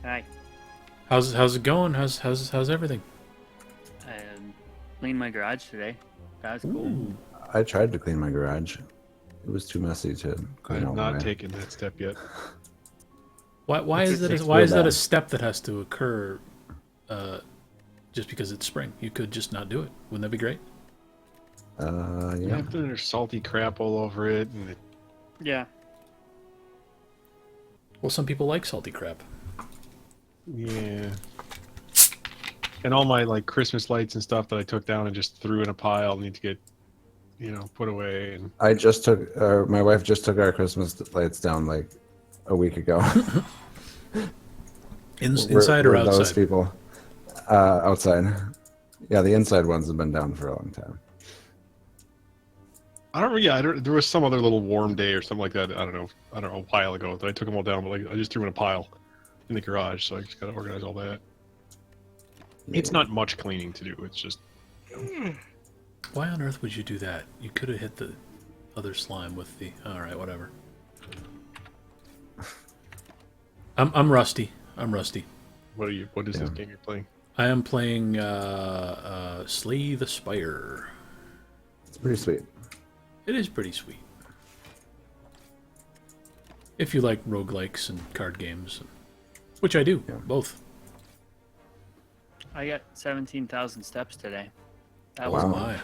Hi. How's it going? How's everything? I cleaned my garage today. That was cool. Ooh. I tried to clean my garage. It was too messy to I clean have all the not way. taken that step yet. Why is that? It's Why real is that a bad. step that has to occur? Just because it's spring, you could just not do it. Wouldn't that be great? Yeah, Yeah. but then there's salty crap all over it, and Yeah. Well, some people like salty crap. yeah. And all my like Christmas lights and stuff that I took down and just threw in a pile need to get, put away. And I just took, my wife just took our Christmas lights down like a week ago. Inside or We're those outside? people. Outside. Yeah, the inside ones have been down for a long time. there was some other little warm day or something like that. I don't know, a while ago that I took them all down, but like I just threw in a pile in the garage, so I just gotta organize all that. It's not much cleaning to do. It's just Why on earth would you do that? You could have hit the other slime with the. All right, whatever. I'm rusty. I'm rusty. what is this game you're playing? I am playing Slay the Spire. It's pretty sweet. It is pretty sweet. If you like roguelikes and card games, which I do, Yeah. both. I got 17,000 steps today. That Oh was Wow. my.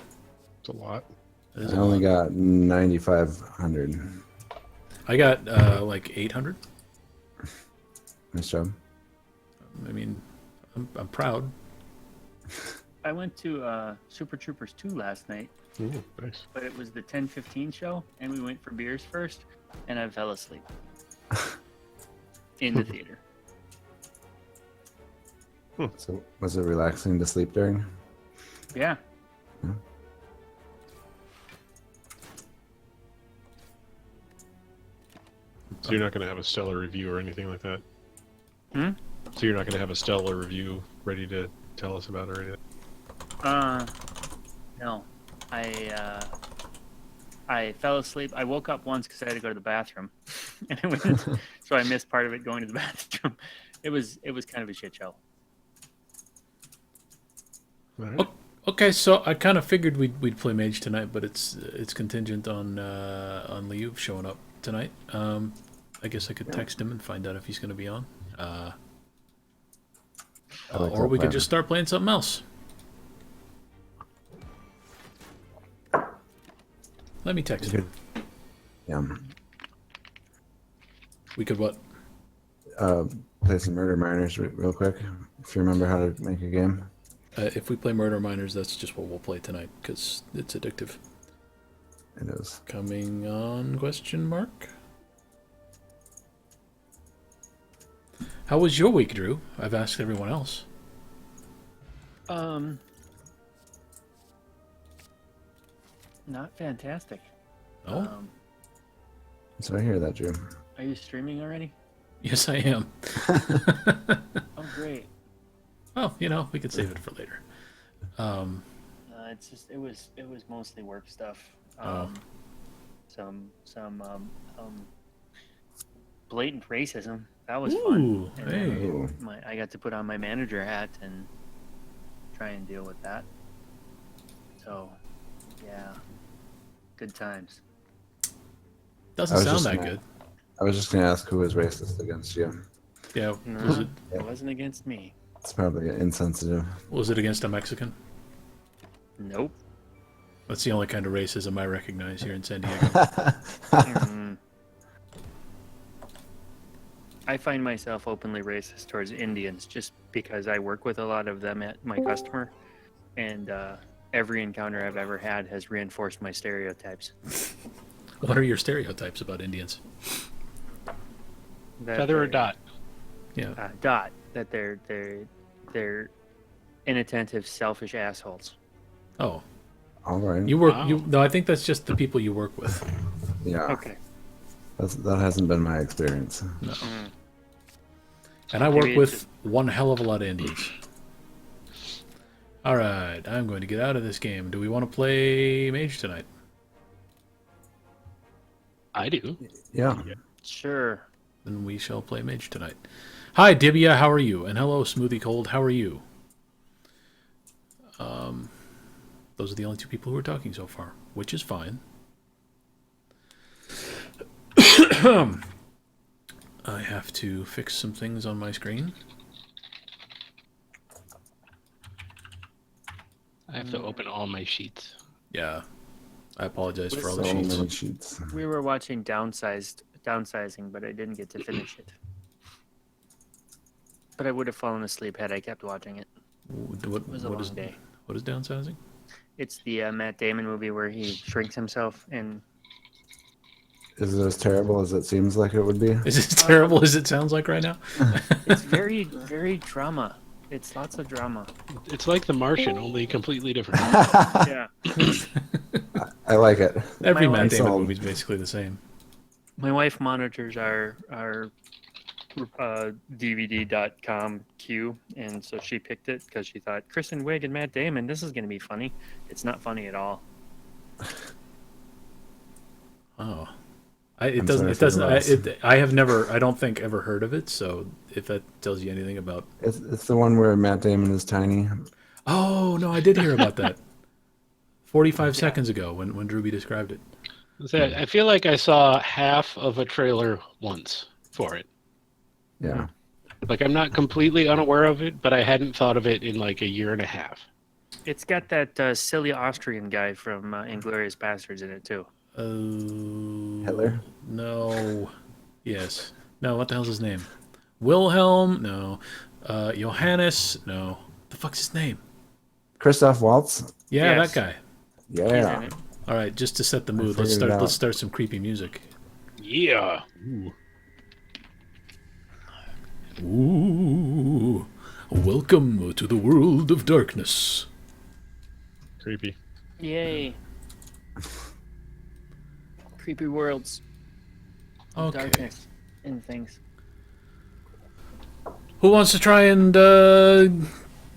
It's a lot. That is I a only lot. got 9,500. I got like 800. Nice job. I mean, I'm proud. I went to Super Troopers 2 last night, Ooh, nice. but it was the 10:15 show, and we went for beers first, and I fell asleep in the theater. So, was it relaxing to sleep during? Yeah. So you're not going to have a stellar review or anything like that? Hmm? So you're not going to have a stellar review ready to tell us about or anything? No. I fell asleep. I woke up once because I had to go to the bathroom, and so I missed part of it going to the bathroom. It was kind of a shit show. All right. Okay, so I kind of figured we'd play Mage tonight, but it's contingent on Liu showing up tonight. I guess I could text him and find out if he's going to be on. I like Or that we could plan. just start playing something else. Let me text him. Yeah. We could what? Play some Murder Miners real quick. If you remember how to make a game. If we play Murder Miners, that's just what we'll play tonight because it's addictive. It is. Coming on? Question mark. How was your week, Drew? I've asked everyone else. Not fantastic. Oh, So I hear that, Drew. Are you streaming already? yes, I am. Oh, great. Well, we could save it for later. It's just it was mostly work stuff. Oh. Some blatant racism. That was Ooh, fun. And hey. Ooh. I got to put on my manager hat and try and deal with that. So, yeah, good times. Doesn't I was sound just that gonna- good. I was just going to ask who was racist against you. Yeah, No, was it it wasn't against me. It's probably insensitive. against a Mexican? Nope. That's the only kind of racism I recognize here in San Diego. Mm. I find myself openly racist towards Indians just because I work with a lot of them at my customer, and every encounter I've ever had has reinforced my stereotypes. What are your stereotypes about Indians? That Feather or they're- dot? Yeah. Dot. That they're inattentive, selfish assholes. Oh, All right. you work. Wow. No, I think that's just the people you work with. Yeah. Okay. That hasn't been my experience. No. Mm. And I Maybe work it's with just- one hell of a lot of Indians. All right, I'm going to get out of this game. Do we want to play Mage tonight? I do. Yeah. Sure. then we shall play mage tonight. Hi, Dibia, how are you? And hello, Smoothie Cold, how are you? Those are the only two people who are talking so far, which is fine. I have to fix some things on my screen. I have to open all my sheets. Yeah, I apologize for all the So sheets. many sheets. We were watching downsizing, but I didn't get to finish it. But I would have fallen asleep had I kept watching it. It was a long day. What is downsizing? It's the Matt Damon movie where he shrinks himself, and Is it as terrible as it seems like it would be? Is it as terrible as it sounds like right now? it's very, very drama. It's lots of drama. It's like The Martian, only completely different. Yeah. I like it. Every My Matt wife- Damon movie is basically the same. My wife monitors our DVD.com queue, and so she picked it because she thought Kristen Wiig and Matt Damon, this is going to be funny. It's not funny at all. Oh, I'm sorry for the loss. I have never, I don't think, ever heard of it. So if that tells you anything about, It's the one where Matt Damon is tiny. oh no, I did hear about that. 45 seconds ago when Drewby described it. I feel like I saw half of a trailer once for it. Yeah. Like, I'm not completely unaware of it, but I hadn't thought of it in like a year and a half. It's got that silly Austrian guy from Inglourious Bastards in it too. Hitler? No. Yes. No, what the hell's his name? Wilhelm? No. Johannes? No. The fuck's his name? Christoph Waltz? Yeah, Yes. that guy. He's in Yeah. it. All right, just to set the I mood, figured it out. let's start some creepy music. Yeah. Ooh. Welcome to the world of darkness. Creepy. Yay. Creepy worlds. of Okay. Darkness and things. Who wants to try and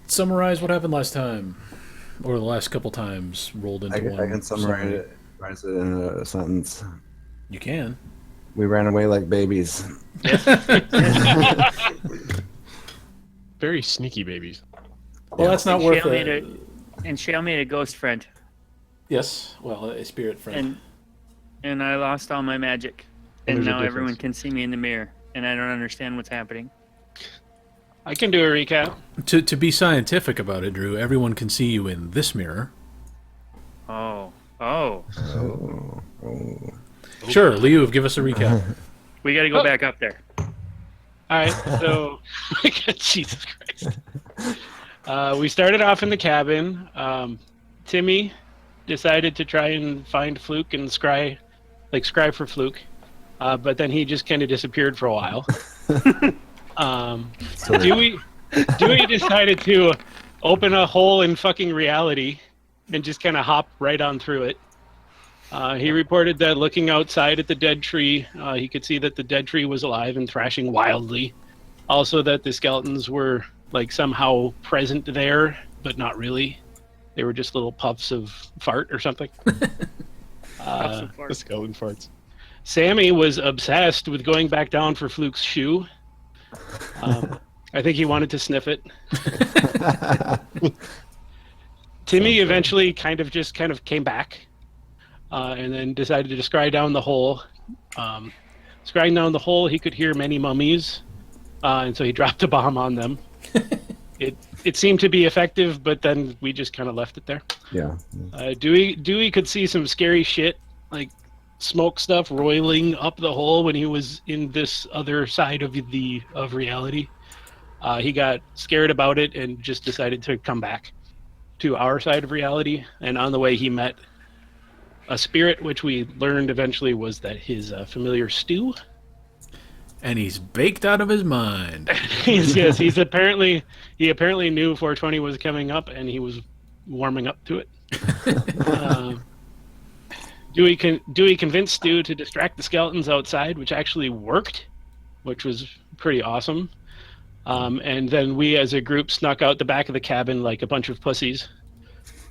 summarize what happened last time? Or the last couple times rolled into I one. can summarize it in a sentence. You can. We ran away like babies. Very sneaky babies. Well, that's not And worth Shale it. and Shale made a ghost friend, Yes, well, a spirit friend. and I lost all my magic, Well, and there's a now everyone difference. can see me in the mirror, and I don't understand what's happening. I can do a recap. To be scientific about it, Drew, everyone can see you in this mirror. Oh, Oh. Sure, Liu, give us a recap. we got to go back up there. All right, so Jesus Christ. We started off in the cabin. Timmy decided to try and find Fluke and scry for Fluke, but then he just kind of disappeared for a while. Dewey decided to open a hole in fucking reality and just kind of hop right on through it. He reported that looking outside at the dead tree, he could see that the dead tree was alive and thrashing wildly. Also that the skeletons were like somehow present there, but not really. They were just little puffs of fart or something. The skeleton farts. Sammy was obsessed with going back down for Fluke's shoe. I think he wanted to sniff it. Timmy eventually kind of came back and then decided to scry down the hole. Scrying down the hole, he could hear many mummies, and so he dropped a bomb on them. It seemed to be effective, but then we just kind of left it there. Yeah. Dewey could see some scary shit, like smoke stuff roiling up the hole when he was in this other side of reality. He got scared about it and just decided to come back to our side of reality. And on the way, he met a spirit, which we learned eventually was that his familiar Stu. And he's baked out of his mind. He apparently knew 420 was coming up, and he was warming up to it. Dewey convinced Stu to distract the skeletons outside, which actually worked, which was pretty awesome. And then we, as a group, snuck out the back of the cabin like a bunch of pussies,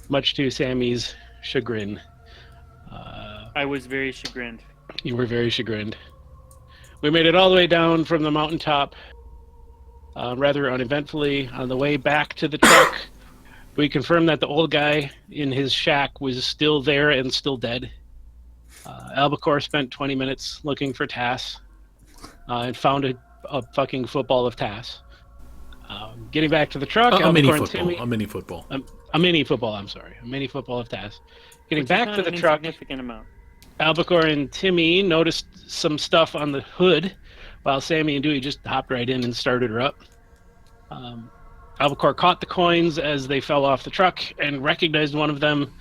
much to Sammy's chagrin. I was very chagrined. You were very chagrined. We made it all the way down from the mountaintop, rather uneventfully. On the way back to the truck, we confirmed that the old guy in his shack was still there and still dead. Albacore spent 20 minutes looking for Tass and found a fucking football of Tass. Getting back to the truck, A mini Albacore and football. Timmy, A mini football. a mini football. I'm sorry, a mini football of Tass. Getting Which is back not to the an truck, insignificant amount. Albacore and Timmy noticed some stuff on the hood, while Sammy and Dewey just hopped right in and started her up. Albacore caught the coins as they fell off the truck and recognized one of them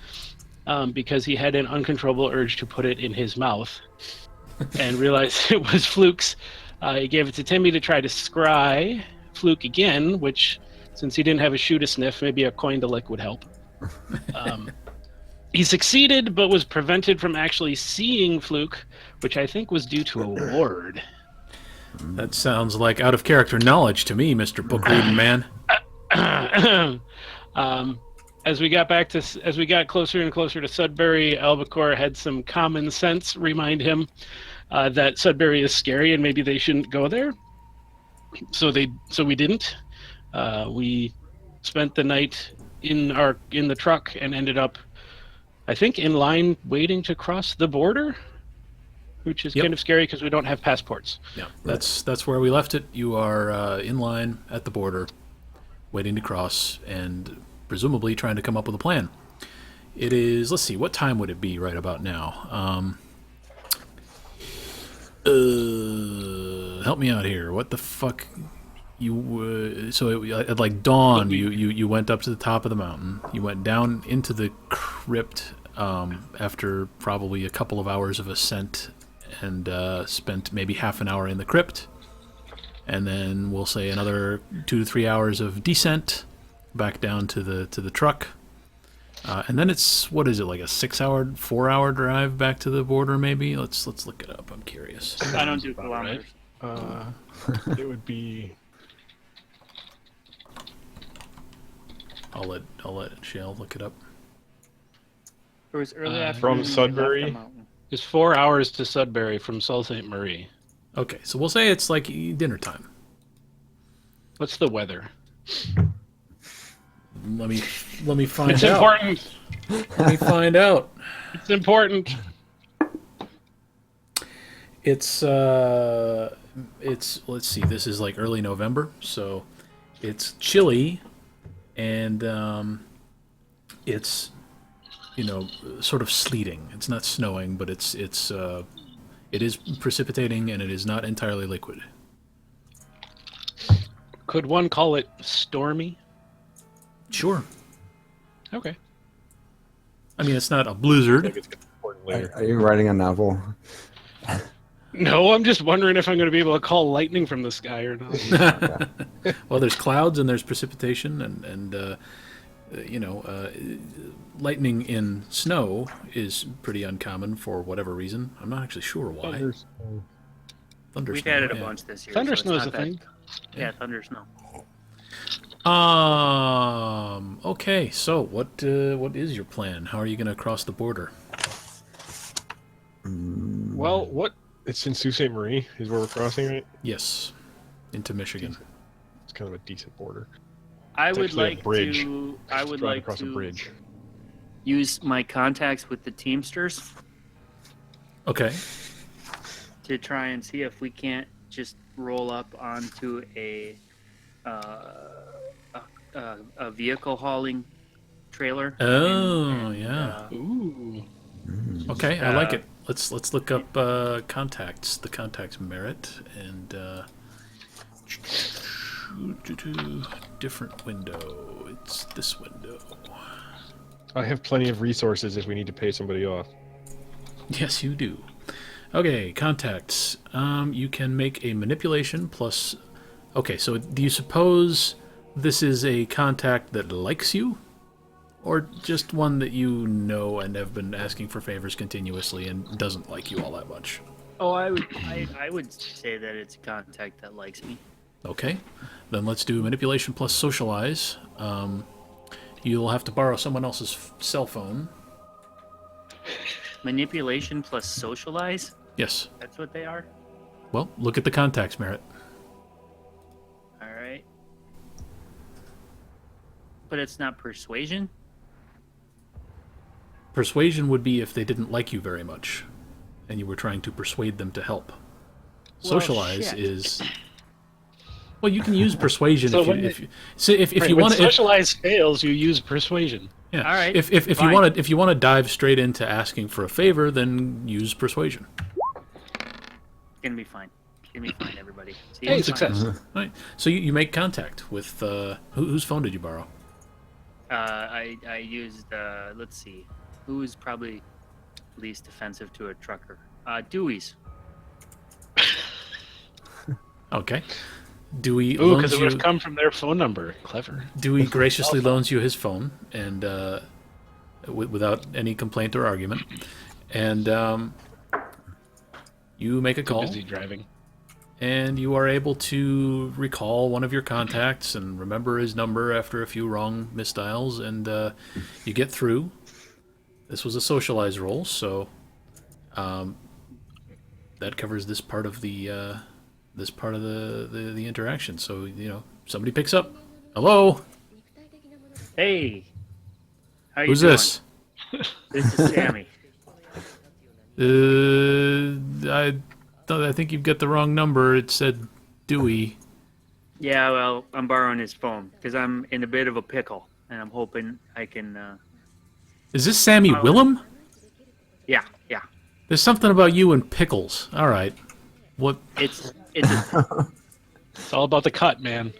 because he had an uncontrollable urge to put it in his mouth and realized it was Fluke's. He gave it to Timmy to try to scry Fluke again, which, since he didn't have a shoe to sniff, maybe a coin to lick would help. He succeeded, but was prevented from actually seeing Fluke, which I think was due to a ward. That sounds like out of character knowledge to me, Mr. Book Reading Man. As we got closer and closer to Sudbury, Albacore had some common sense remind him that Sudbury is scary and maybe they shouldn't go there. So we didn't. We spent the night in the truck and ended up, I think, in line waiting to cross the border, which is kind of scary because we don't have passports. Yeah, that's where we left it. You are in line at the border, waiting to cross, and presumably trying to come up with a plan. It is, let's see, what time would it be right about now? Help me out here. What the fuck? At like dawn, you went up to the top of the mountain. You went down into the crypt after probably a couple of hours of ascent, and spent maybe half an hour in the crypt, and then we'll say another 2 to 3 hours of descent back down to the truck, and then it's, what is it, like a 4-hour drive back to the border? Maybe let's look it up. I'm curious. I don't do kilometers. It would be. I'll let Shell look it up. It was early afternoon. From we left Sudbury? the mountain. It's 4 hours to Sudbury from Sault Ste. Marie. Okay, so we'll say it's like dinner time. What's the weather? Let me find It's out. important. Let me find out. It's important. It's let's see, this is like early November, so it's chilly, and it's, sort of sleeting. It's not snowing, but it is precipitating, and it is not entirely liquid. Could one call it stormy? Sure. Okay. I mean, it's not a blizzard. I think it's important later. Are you writing a novel? No, I'm just wondering if I'm going to be able to call lightning from the sky or not. Well, there's clouds and there's precipitation, and lightning in snow is pretty uncommon for whatever reason. I'm not actually sure why. Thunder We've snow, had it a yeah. bunch this year. Thunder so it's snow's not a that- thing. Yeah, thunder snow. Okay, so what is your plan? How are you going to cross the border? Well, it's in Sault Ste. Marie is where we're crossing, right? Yes, into Michigan. It's kind of a decent border. I It's would actually a like bridge. to. I would Drive like across a to bridge. use my contacts with the Teamsters Okay. to try and see if we can't just roll up onto a vehicle hauling trailer. Oh, and, yeah. Ooh. Okay, I like it. Let's look up contacts. The contacts merit, and different window. It's this window. I have plenty of resources if we need to pay somebody off. Yes, you do. Okay, contacts. You can make a manipulation plus. Okay, so do you suppose this is a contact that likes you, or just one that you know and have been asking for favors continuously and doesn't like you all that much? Oh, I would say that it's a contact that likes me. Okay, then let's do manipulation plus socialize. You'll have to borrow someone else's cell phone. Manipulation plus socialize. Yes. That's what they are. Well, look at the contacts, Merritt. All right. But it's not persuasion? Persuasion would be if they didn't like you very much, and you were trying to persuade them to help. Well, Socialize shit. is... Well, you can use persuasion So if you... when If you, so if Right, you when want to... socialize fails, you use persuasion. Yeah. All right, If you fine. want to if you want to dive straight into asking for a favor, then use persuasion. Gonna be fine. Gonna be fine, everybody. See, Hey, it's fine. success. Right. So you make contact with whose phone did you borrow? I used let's see, who's probably least offensive to a trucker? Dewey's. Okay. Dewey Ooh, loans because it would you. have come from their phone number. Clever. Dewey graciously loans you his phone, and without any complaint or argument, and you make a Too call, busy driving. and you are able to recall one of your contacts and remember his number after a few wrong misdials, and you get through. This was a socialized role, so that covers this part of the the interaction. So somebody picks up. Hello, Hey, how you who's doing? this? This is Sammy. I think you've got the wrong number. It said Dewey. Yeah, well, I'm borrowing his phone because I'm in a bit of a pickle, and I'm hoping I can. Is this Sammy Willem? Yeah. There's something about you and pickles. All right. What? It's It's all about the cut, man.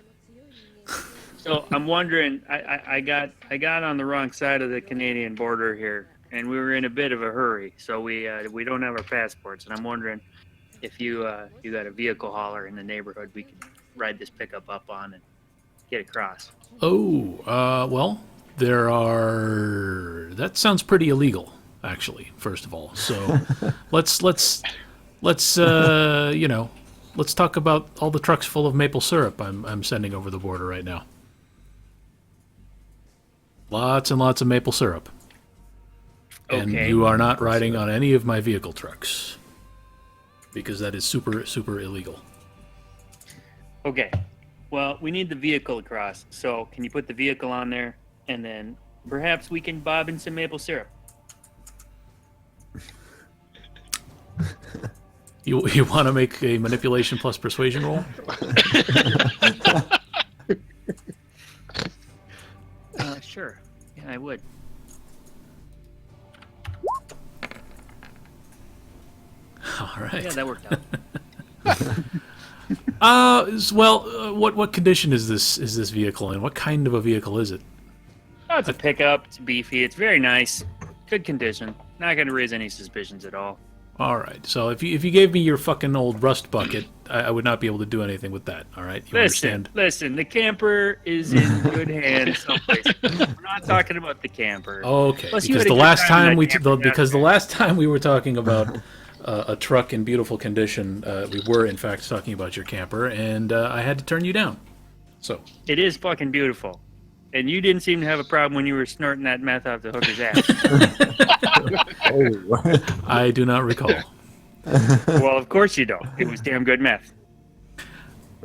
so I'm wondering. I got on the wrong side of the Canadian border here, and we were in a bit of a hurry, so we don't have our passports, and I'm wondering if you got a vehicle hauler in the neighborhood we could ride this pickup up on and get across. Oh, well, there are. That sounds pretty illegal, actually. First of all, so let's let's talk about all the trucks full of maple syrup I'm sending over the border right now. Lots and lots of maple syrup. And Okay. you are not riding on any of my vehicle trucks because that is super, super illegal. Okay. Well, we need the vehicle across, so can you put the vehicle on there, and then perhaps we can bob in some maple syrup. You want to make a manipulation plus persuasion roll? Sure. Yeah, I would. All right. Yeah, that worked out. What condition is this vehicle in? What kind of a vehicle is it? Oh, it's a pickup. It's beefy. It's very nice. Good condition. Not going to raise any suspicions at all. All right. So if you gave me your fucking old rust bucket, I would not be able to do anything with that. All right. You understand? Listen. The camper is in good hands someplace. We're not talking about the camper. Okay. Plus, you Because had a the good last time in time that camper because the down last time we were talking about a truck in beautiful condition, we were in fact talking about your camper, and I had to turn you down. So It is fucking beautiful. And you didn't seem to have a problem when you were snorting that meth off the hooker's ass. Oh. I do not recall. Well, of course you don't. It was damn good meth.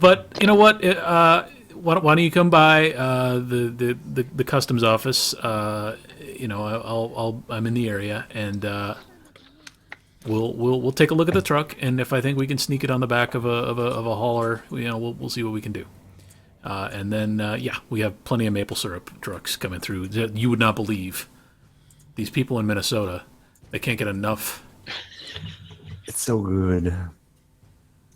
But you know what? Why don't you come by the customs office? I'm in the area, and we'll take a look at the truck. And if I think we can sneak it on the back of a hauler, we'll see what we can do. And then we have plenty of maple syrup trucks coming through. You would not believe these people in Minnesota. They can't get enough. It's so good.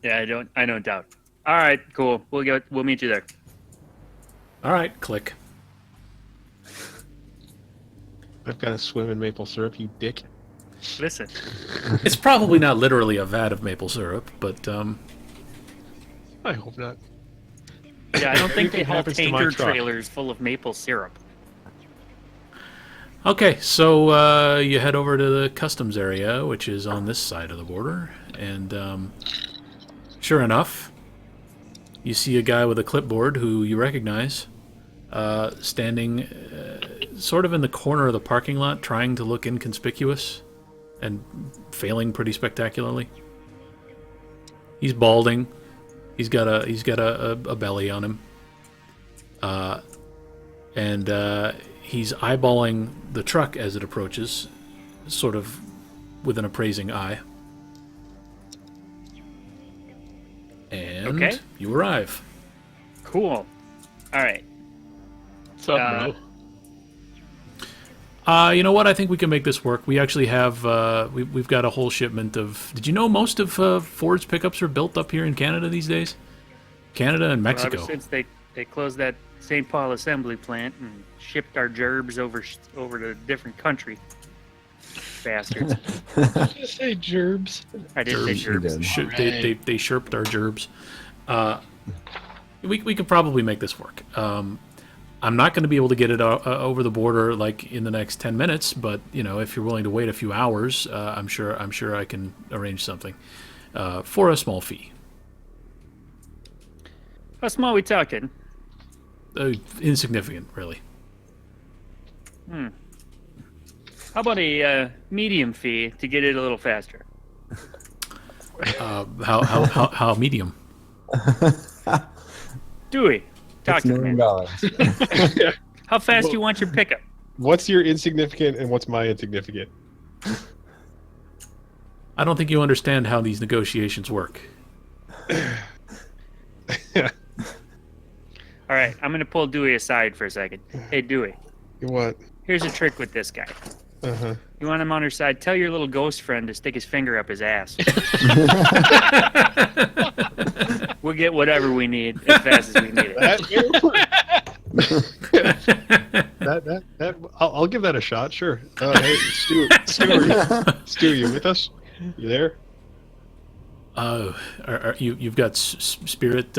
Yeah, I don't doubt. All right, cool. We'll meet you there. All right, click. I've got to swim in maple syrup, you dick. Listen. It's probably not literally a vat of maple syrup, but I hope not. Yeah, I don't think they Anything haul happens to my tanker truck. trailers full of maple syrup. okay. So you head over to the customs area, which is on this side of the border, and sure enough, you see a guy with a clipboard who you recognize, standing sort of in the corner of the parking lot, trying to look inconspicuous and failing pretty spectacularly. He's balding. He's got a belly on him. And he's eyeballing the truck as it approaches, sort of with an appraising eye. And Okay. you arrive. Cool. All right. What's up, bro? You know what? I think we can make this work. We actually have we've got a whole shipment of. Did you know most of Ford's pickups are built up here in Canada these days? Canada and Mexico. Well, ever since they closed that St. Paul assembly plant and shipped our gerbs over to a different country. Bastards. Did you say gerbs? I did say gerbs. They chirped our gerbs. We could probably make this work. I'm not going to be able to get it over the border like in the next 10 minutes, but you know, if you're willing to wait a few hours, I'm sure I can arrange something for a small fee. How small we talking? Insignificant, really. How about a medium fee to get it a little faster? How medium? Dewey, talk It's to me, man. $1 How fast you want your pickup? What's your insignificant and what's my insignificant? I don't think you understand how these negotiations work. All right, I'm going to pull Dewey aside for a second. Hey, Dewey, What? here's a trick with this guy. Uh-huh. You want him on our side? Tell your little ghost friend to stick his finger up his ass. We'll get whatever we need as fast as we need it. I'll give that a shot. Sure. Hey, Stu, you with us? You there? You've got spirit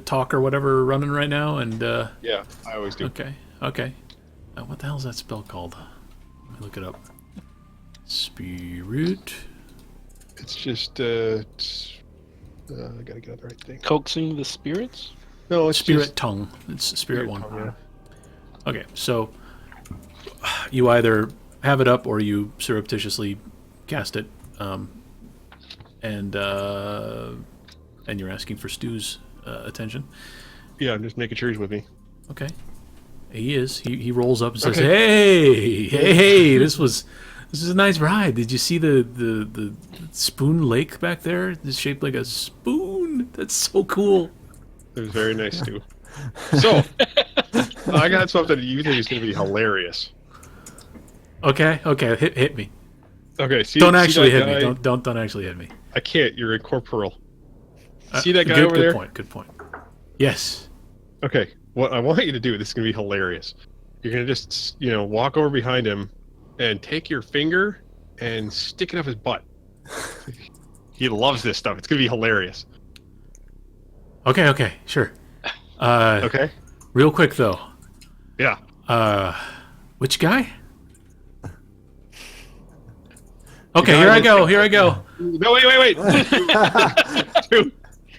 talk or whatever running right now, and Yeah, I always do. okay. What the hell is that spell called? Let me look it up. Spirit. It's just I gotta get the right thing. Coaxing the spirits? No, it's Spirit just tongue. It's spirit one. tongue, yeah. Okay, so you either have it up or you surreptitiously cast it, and you're asking for Stu's attention. Yeah, I'm just making sure he's with me. Okay, he is. He rolls up and says, "Hey, this is a nice ride. Did you see the spoon lake back there? It's shaped like a spoon. That's so cool." It was very nice, Stu. So, I got something that you think is going to be hilarious. Okay, hit me. Okay, Don't actually hit guy? me. Don't actually hit me. I can't. You're incorporeal. See that guy good, over there? Good point. Yes. Okay, what I want you to do, this is going to be hilarious. You're going to just, walk over behind him and take your finger and stick it up his butt. He loves this stuff. It's going to be hilarious. Okay, sure. Okay? Real quick though. Yeah. Which guy? Okay, here I go. No, wait.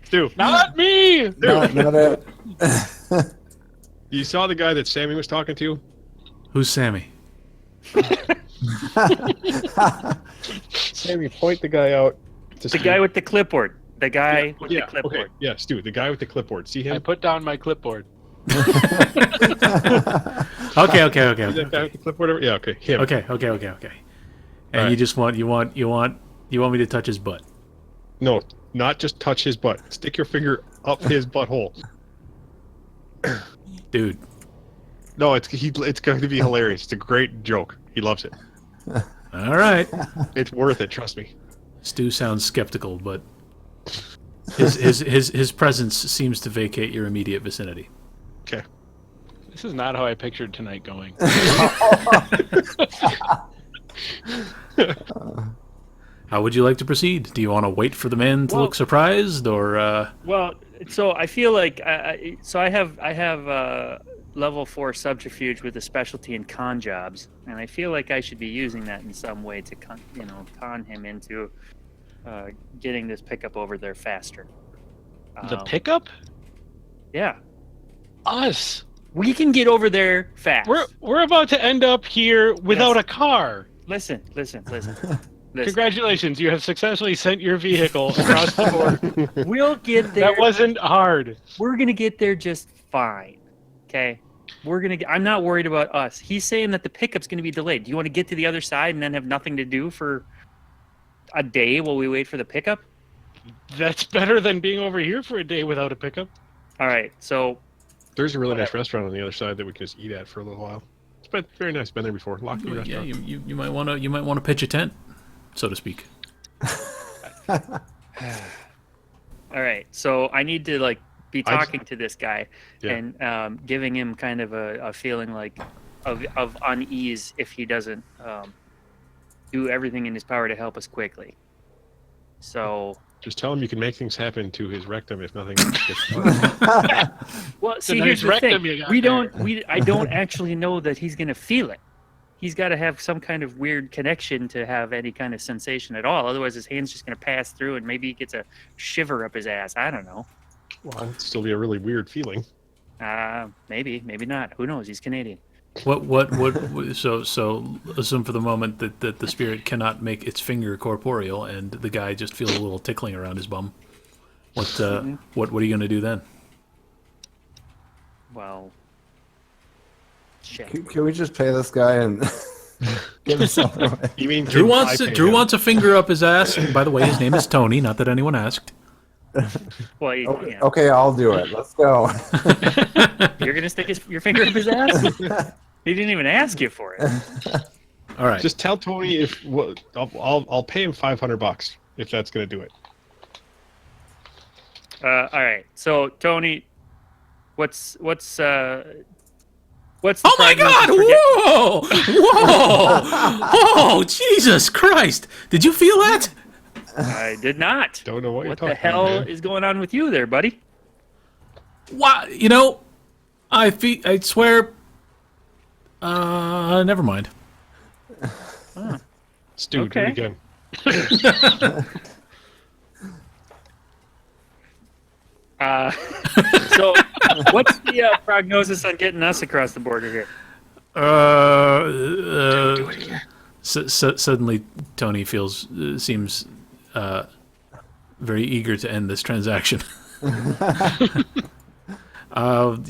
Stu. Not me! Not it. You saw the guy that Sammy was talking to? Who's Sammy? Sammy, point the guy out. The guy with the clipboard. The guy with the clipboard. Okay, yeah, Stu, the guy with the clipboard. See I him? put down my clipboard. Okay. That guy with the clipboard? Yeah, okay, him. Okay. And Alright. you just want me to touch his butt. No, not just touch his butt. Stick your finger up his butthole. Dude. No, it's going to be hilarious. It's a great joke. He loves it. All right. It's worth it, trust me. Stu sounds skeptical, but his presence seems to vacate your immediate vicinity. Okay. This is not how I pictured tonight going. How would you like to proceed? Do you want to wait for the man to look surprised, or? Well, so I feel like I have level 4 subterfuge with a specialty in con jobs, and I feel like I should be using that in some way to con him into getting this pickup over there faster. The pickup? Yeah, Us. we can get over there fast. We're about to end up here without Yes. a car. Listen. Congratulations, you have successfully sent your vehicle across the board. We'll get there. That wasn't hard. We're gonna get there just fine. Okay. I'm not worried about us. He's saying that the pickup's gonna be delayed. Do you want to get to the other side and then have nothing to do for a day while we wait for the pickup? That's better than being over here for a day without a pickup. All right. So There's a really nice restaurant on the other side that we can just eat at for a little while. It's been very nice. Been there before. Locked Yeah, restaurant. you might want to pitch a tent, so to speak. all right. So I need to be talking to this guy and giving him kind of a feeling of unease if he doesn't do everything in his power to help us quickly. So Just tell him you can make things happen to his rectum if nothing gets well, see, nice here's the rectum thing. you got I don't actually know that he's gonna feel it. He's got to have some kind of weird connection to have any kind of sensation at all. Otherwise, his hand's just gonna pass through, and maybe he gets a shiver up his ass. I don't know. Well, it'd still be a really weird feeling. Maybe not. Who knows? He's Canadian. So assume for the moment that the spirit cannot make its finger corporeal, and the guy just feels a little tickling around his bum. What are you gonna do then? Well, shit. Can we just pay this guy and give him something away? You mean Drew wants a finger up his ass. And by the way, his name is Tony. Not that anyone asked. Well, Okay, I'll do it. Let's go. You're gonna stick your finger up his ass? He didn't even ask you for it. All right. Just tell Tony I'll pay him $500 if that's gonna do it. All right. So Tony, what's the Oh my God! Whoa! Oh, Jesus Christ! Did you feel that? I did not. Don't know what you're What talking the hell about. is going on with you there, buddy? Wow! I swear. Never mind. Stu, do it again. So, what's the prognosis on getting us across the border here? Suddenly, Tony seems very eager to end this transaction. You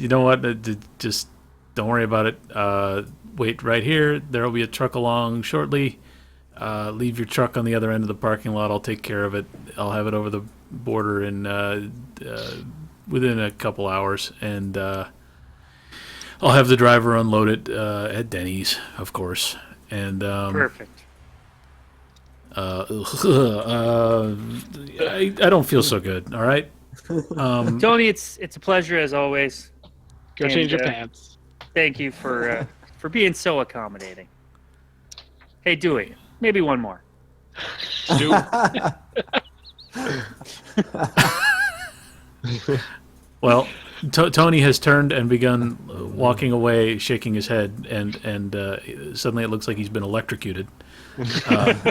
know what? Just don't worry about it. Wait right here. There will be a truck along shortly. Leave your truck on the other end of the parking lot. I'll take care of it. I'll have it over the border in within a couple hours, and I'll have the driver unload it at Denny's, of course. And Perfect. I don't feel so good. All right, Tony, it's a pleasure as always. Go And, change your pants. Thank you for being so accommodating. Hey, Dewey, maybe one more. Stu, Well, Tony has turned and begun walking away, shaking his head, and suddenly it looks like he's been electrocuted. What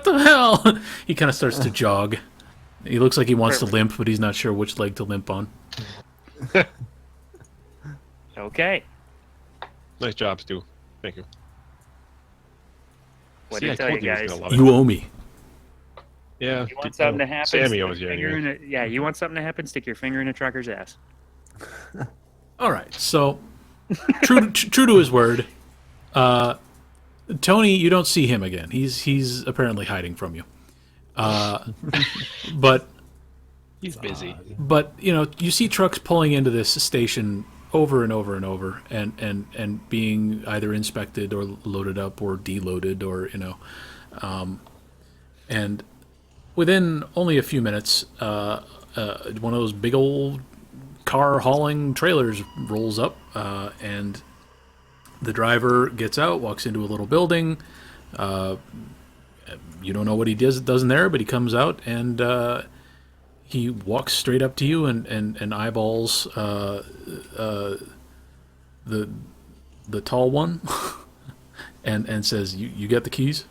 the hell? He kind of starts to jog. He looks like he wants to limp, but he's not sure which leg to limp on. Okay. Nice job, Stu. Thank you. What See, do I I tell told you you he was guys? gonna love it. You owe me. Yeah. You want something to happen? Sammy stick owes your you finger anyway. in you want something to happen? Stick your finger in a trucker's ass. All right, so true to his word, Tony, you don't see him again. He's apparently hiding from you. But he's busy. But you see trucks pulling into this station over and over and over, and being either inspected or loaded up or deloaded, or and within only a few minutes, one of those big old car hauling trailers rolls up, and the driver gets out, walks into a little building. You don't know what he does in there, but he comes out and he walks straight up to you and eyeballs the tall one and says, "You get the keys?"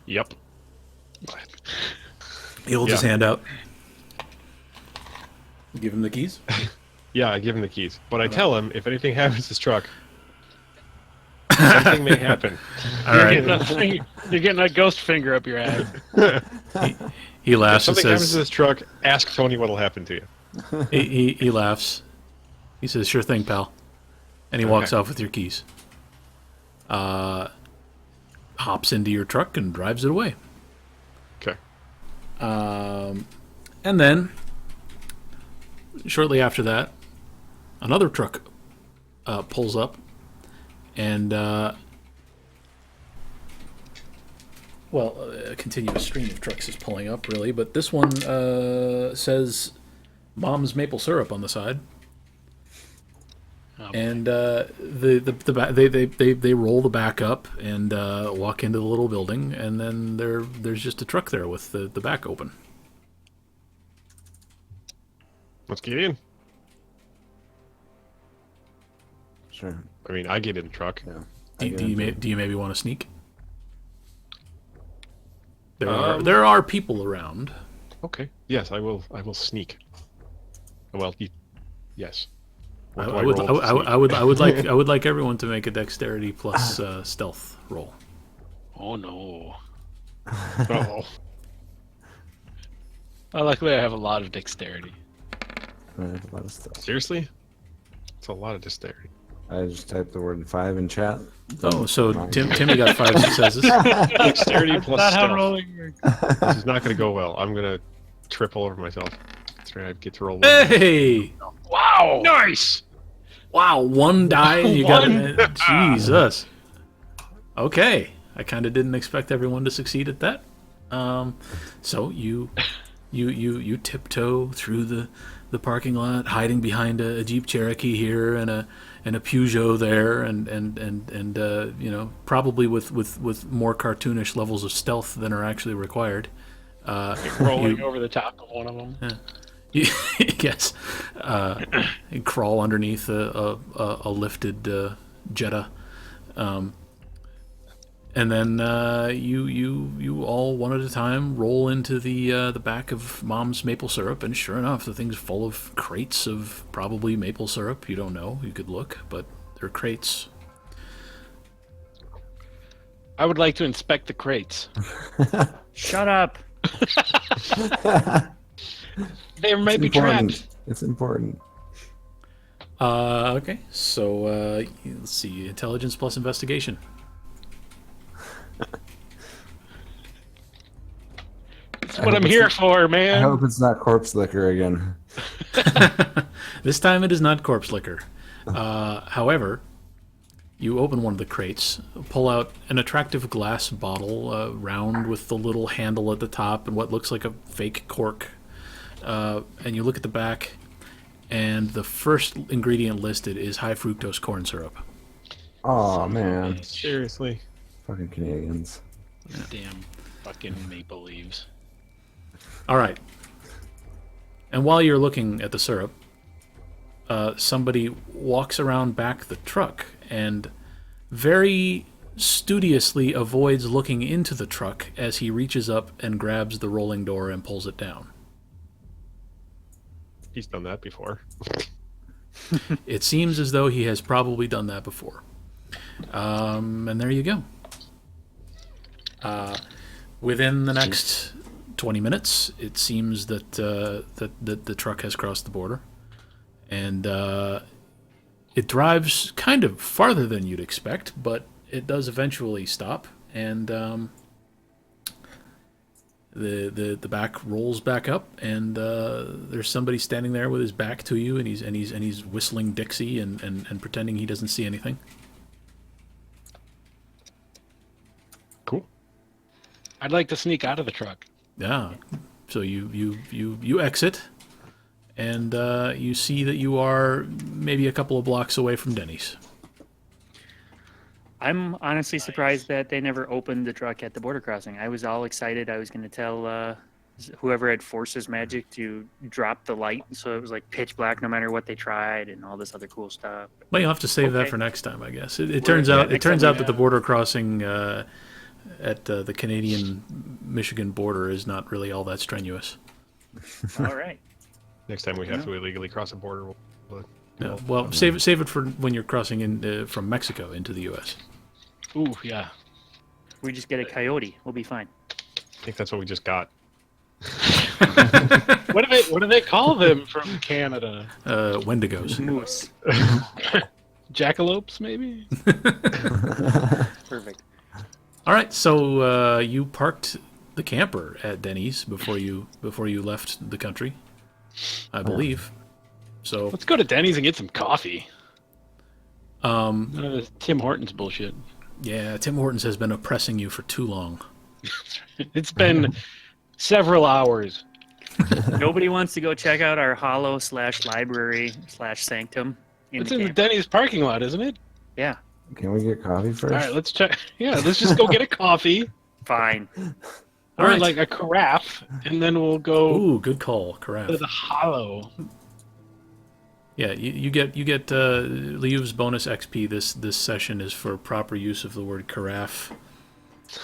Yep. He holds his hand out. You give him the keys? Yeah, I give him the keys. But I tell him if anything happens to his truck, Something may happen. All You're right. you're getting a ghost finger up your ass. He If laughs and something happens to says, this truck, ask Tony what'll happen to you. he laughs. He says, "Sure thing, pal," and he walks off with your keys. Hops into your truck and drives it away. Okay. And then, shortly after that, another truck pulls up, and a continuous stream of trucks is pulling up, really. But this one says "Mom's Maple Syrup" on the side, and they roll the back up and walk into the little building, and then there's just a truck there with the back open. Let's get in. Sure. I mean, I get in the truck. Yeah. Do you maybe want to sneak? There are people around. Okay. Yes, I will. I will sneak. Well, yes. What do I roll to sneak? would like everyone to make a dexterity plus stealth roll. Oh no. Uh-oh. Well, luckily I have a lot of dexterity. I have a lot of stuff. Seriously? It's a lot of dexterity. I just typed the word 5 in chat. Oh, so Timmy got 5 successes. Dexterity plus Not how stealth. rolling works. This is not going to go well. I'm going to trip all over myself. That's right. I get to roll one. Hey! Wow. Nice! Wow, one die and you got One. it. Jesus. Okay, I kind of didn't expect everyone to succeed at that. So you tiptoe through the parking lot, hiding behind a Jeep Cherokee here and a Peugeot there, and you know, probably with more cartoonish levels of stealth than are actually required. Rolling over the top of one of them. Yes, you crawl underneath a lifted Jetta, and then you all one at a time roll into the back of Mom's Maple Syrup, and sure enough, the thing's full of crates of probably maple syrup. You don't know. You could look, but they're crates. I would like to inspect the crates. Shut up. They might be trapped. It's important. Okay, so let's see, intelligence plus investigation. That's what I'm here for, I man. hope it's not corpse liquor again. This time it is not corpse liquor. However, you open one of the crates, pull out an attractive glass bottle, round with the little handle at the top and what looks like a fake cork. And you look at the back, and the first ingredient listed is high fructose corn syrup. Oh man, Seriously? fucking Canadians. Damn fucking maple leaves. All right. And while you're looking at the syrup, somebody walks around back the truck and very studiously avoids looking into the truck as he reaches up and grabs the rolling door and pulls it down. He's done that before. It seems as though he has probably done that before. And there you go. Within the next 20 minutes, it seems that the truck has crossed the border. And it drives kind of farther than you'd expect, but it does eventually stop. And the back rolls back up, and there's somebody standing there with his back to you, and he's whistling Dixie and pretending he doesn't see anything. Cool. I'd like to sneak out of the truck. Yeah. So you exit, and you see that you are maybe a couple of blocks away from Denny's. I'm honestly surprised that they never opened the truck at the border crossing. I was all excited. I was going to tell whoever had Forces Magic to drop the light, so it was like pitch black no matter what they tried, and all this other cool stuff. Well, you'll have to save that Okay. for next time, I guess. It turns out next that time, the border crossing at the Canadian-Michigan border is not really all that strenuous. All right. Next time we have to illegally cross a border, Yeah. Well, save it for when you're crossing in from Mexico into the U.S. Ooh, yeah. We just get a coyote. We'll be fine. I think that's what we just got. What do they call them from Canada? Wendigos. Moose. Jackalopes, maybe? Perfect. All right, so you parked the camper at Denny's before you left the country, I believe. So Let's go to Denny's and get some coffee. um, None of this Tim Hortons bullshit. yeah, Tim Hortons has been oppressing you for too long. It's been several hours. Nobody wants to go check out our hollow/library/sanctum. It's in the Denny's parking lot, isn't it? Yeah, Can we get coffee first? All right, let's check. Yeah, let's just go get a coffee fine. All or right. like a carafe, and then we'll go Ooh, good call, to Carafe. the hollow. Yeah, you get Liu's bonus XP. This session is for proper use of the word carafe,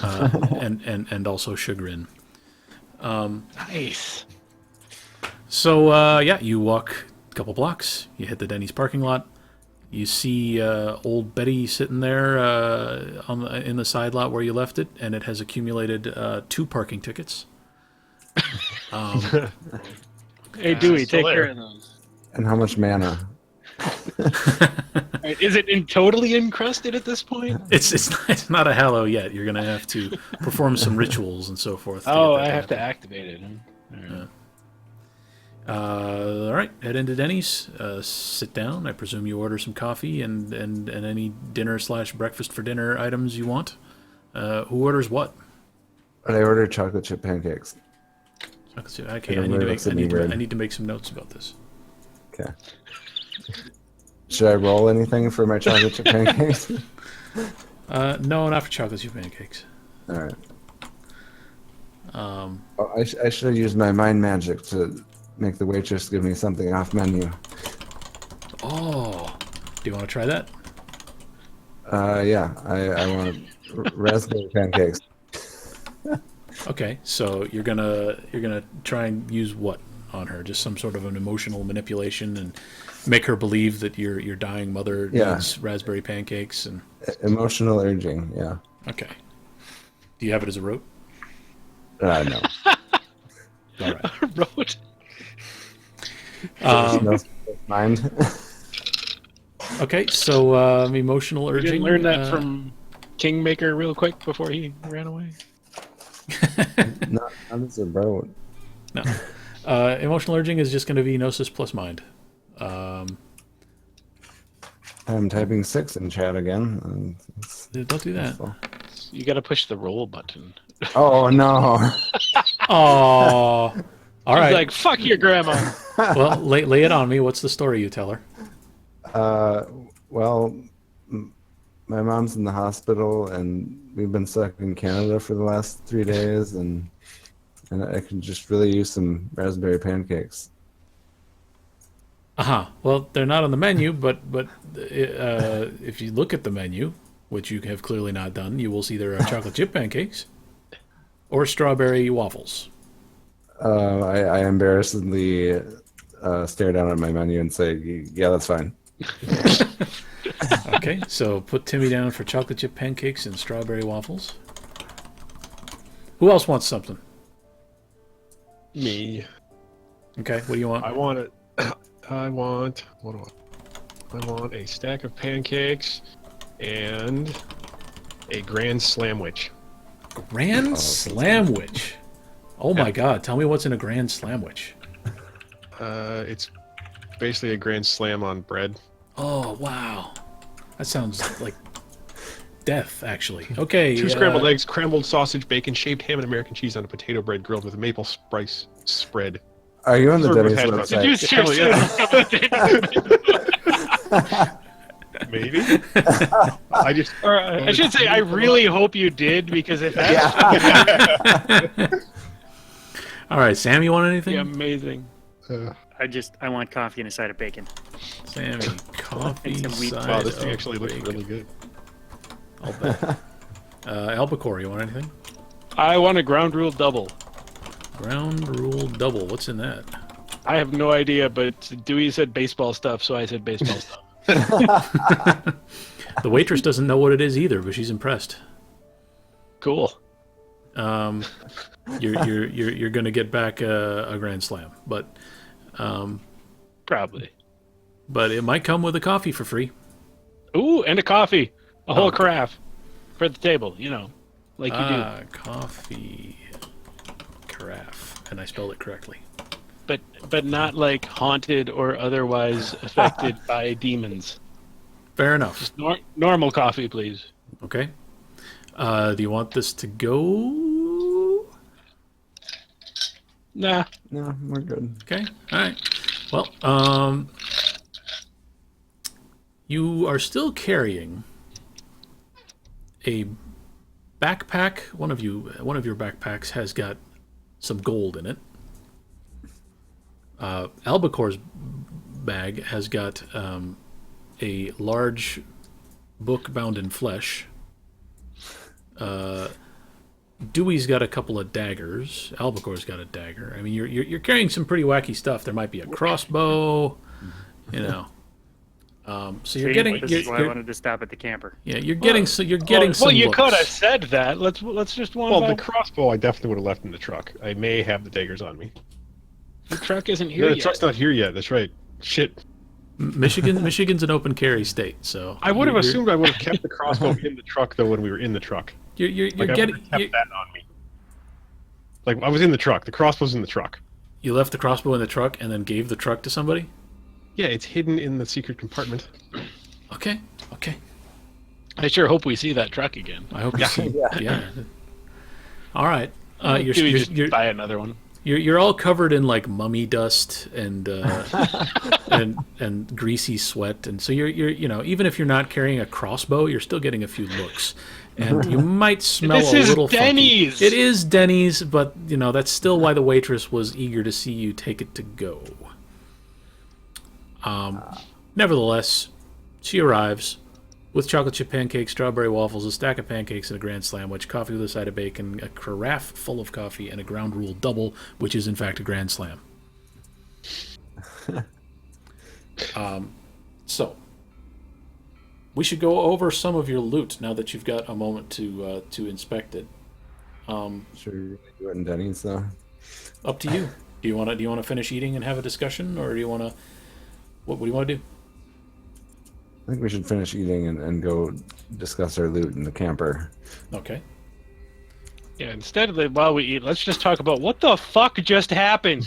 and also chagrin. Nice. So yeah, you walk a couple blocks. You hit the Denny's parking lot. You see old Betty sitting there in the side lot where you left it, and it has accumulated 2 parking tickets. Hey, Dewey, still take there. care of those. And how much mana? All right, is it totally encrusted at this point? It's not a hallow yet. You're gonna have to perform some rituals and so forth. Oh, get I that have to happen. activate it. Huh? All right. All right, head into Denny's. Sit down. I presume you order some coffee and any dinner/breakfast for dinner items you want. Who orders what? But I ordered chocolate chip pancakes. Okay, Yeah, I need to weird. make some notes about this. Okay. Should I roll anything for my chocolate chip pancakes? No, not for chocolate chip pancakes. All right. Oh, I should have used my mind magic to make the waitress give me something off menu. Oh, do you want to try that? Yeah, I want raspberry pancakes. Okay, so you're gonna try and use what on her? Just some sort of an emotional manipulation and make her believe that your dying mother needs raspberry pancakes and Emotional urging, yeah. okay. Do you have it as a rote? No. All right. Road. No mind. Okay, so emotional You urging. didn't learn that from Kingmaker real quick before he ran away? Not as a road. No. Emotional urging is just going to be gnosis plus mind. I'm typing 6 in chat again. Don't do that. You got to push the roll button. Oh no! Oh, all He's right. like, fuck your grandma. Well, lay it on me. What's the story you tell her? Well, my mom's in the hospital, and we've been stuck in Canada for the last 3 days, and I can just really use some raspberry pancakes. Well, they're not on the menu, but if you look at the menu, which you have clearly not done, you will see there are chocolate chip pancakes or strawberry waffles. I embarrassedly stare down at my menu and say, "Yeah, that's fine." Okay, so put Timmy down for chocolate chip pancakes and strawberry waffles. Who else wants something? Me. Okay, what do you want? I want it. I want. What do I want a stack of pancakes and a grand slamwich. Grand Slamwich. Oh my God! Tell me what's in a Grand Slamwich. It's basically a grand slam on bread. Oh wow, that sounds like death. Actually, okay. 2 scrambled eggs, scrambled sausage, bacon, shaved ham, and American cheese on a potato bread grilled with a maple spice spread. Are you on the Served with Denny's hash browns. Did you website? seriously? Maybe. I just. Or, I should say, I really hope you did, because if that's All right, Sam, you want anything? amazing. I want coffee and a side of bacon. Sammy, coffee. And some wheat side Wow, this thing of actually looks bacon. really good. I'll bet. Albacore, you want anything? I want a ground rule double. Ground rule double. What's in that? I have no idea, but Dewey said baseball stuff, so I said baseball stuff. The waitress doesn't know what it is either, but she's impressed. Cool. You're gonna get back a grand slam, but Probably. it might come with a coffee for free. Ooh, and a coffee. A whole Okay. carafe for the table, like you do. Coffee carafe, and I spelled it correctly. But not like haunted or otherwise affected by demons. Fair enough. Just normal coffee, please. Okay. Do you want this to go? Nah. No, we're good. Okay. All right. Well, you are still carrying a backpack. One of your backpacks has got some gold in it. Albacore's bag has got a large book bound in flesh. Dewey's got a couple of daggers. Albacore's got a dagger. I mean, you're carrying some pretty wacky stuff. There might be a crossbow, So you're getting. This is why I wanted to stop at the camper. Yeah, you're getting. So you're getting some. Well, you looks. could have said that. Let's just one. Well, the crossbow I definitely would have left in the truck. I may have the daggers on me. The truck isn't here The yet. truck's not here yet. That's right. Shit. Michigan's an open carry state, so I would have you're- assumed I would have kept the crossbow in the truck though when we were in the truck. You're Like I getting. would have kept that on me. Like I was in the truck. The crossbow's in the truck. You left the crossbow in the truck and then gave the truck to somebody. Yeah, it's hidden in the secret compartment. Okay. I sure hope we see that truck again. I hope you see. Yeah. All right. Do we just buy another one? You're all covered in like mummy dust and and greasy sweat, and so you're even if you're not carrying a crossbow, you're still getting a few looks, and you might smell This a is little Denny's! funky. It is Denny's, but that's still why the waitress was eager to see you take it to go. Nevertheless, she arrives with chocolate chip pancakes, strawberry waffles, a stack of pancakes, and a grand sandwich, coffee with a side of bacon, a carafe full of coffee, and a ground rule double, which is in fact a grand slam. So, we should go over some of your loot now that you've got a moment to inspect it. Sure, you're gonna do it in Denny's though. Up to you. Do you want to finish eating and have a discussion, or do you want to? What do you want to do? I think we should finish eating and go discuss our loot in the camper. Okay. Yeah, instead of while we eat, let's just talk about what the fuck just happened.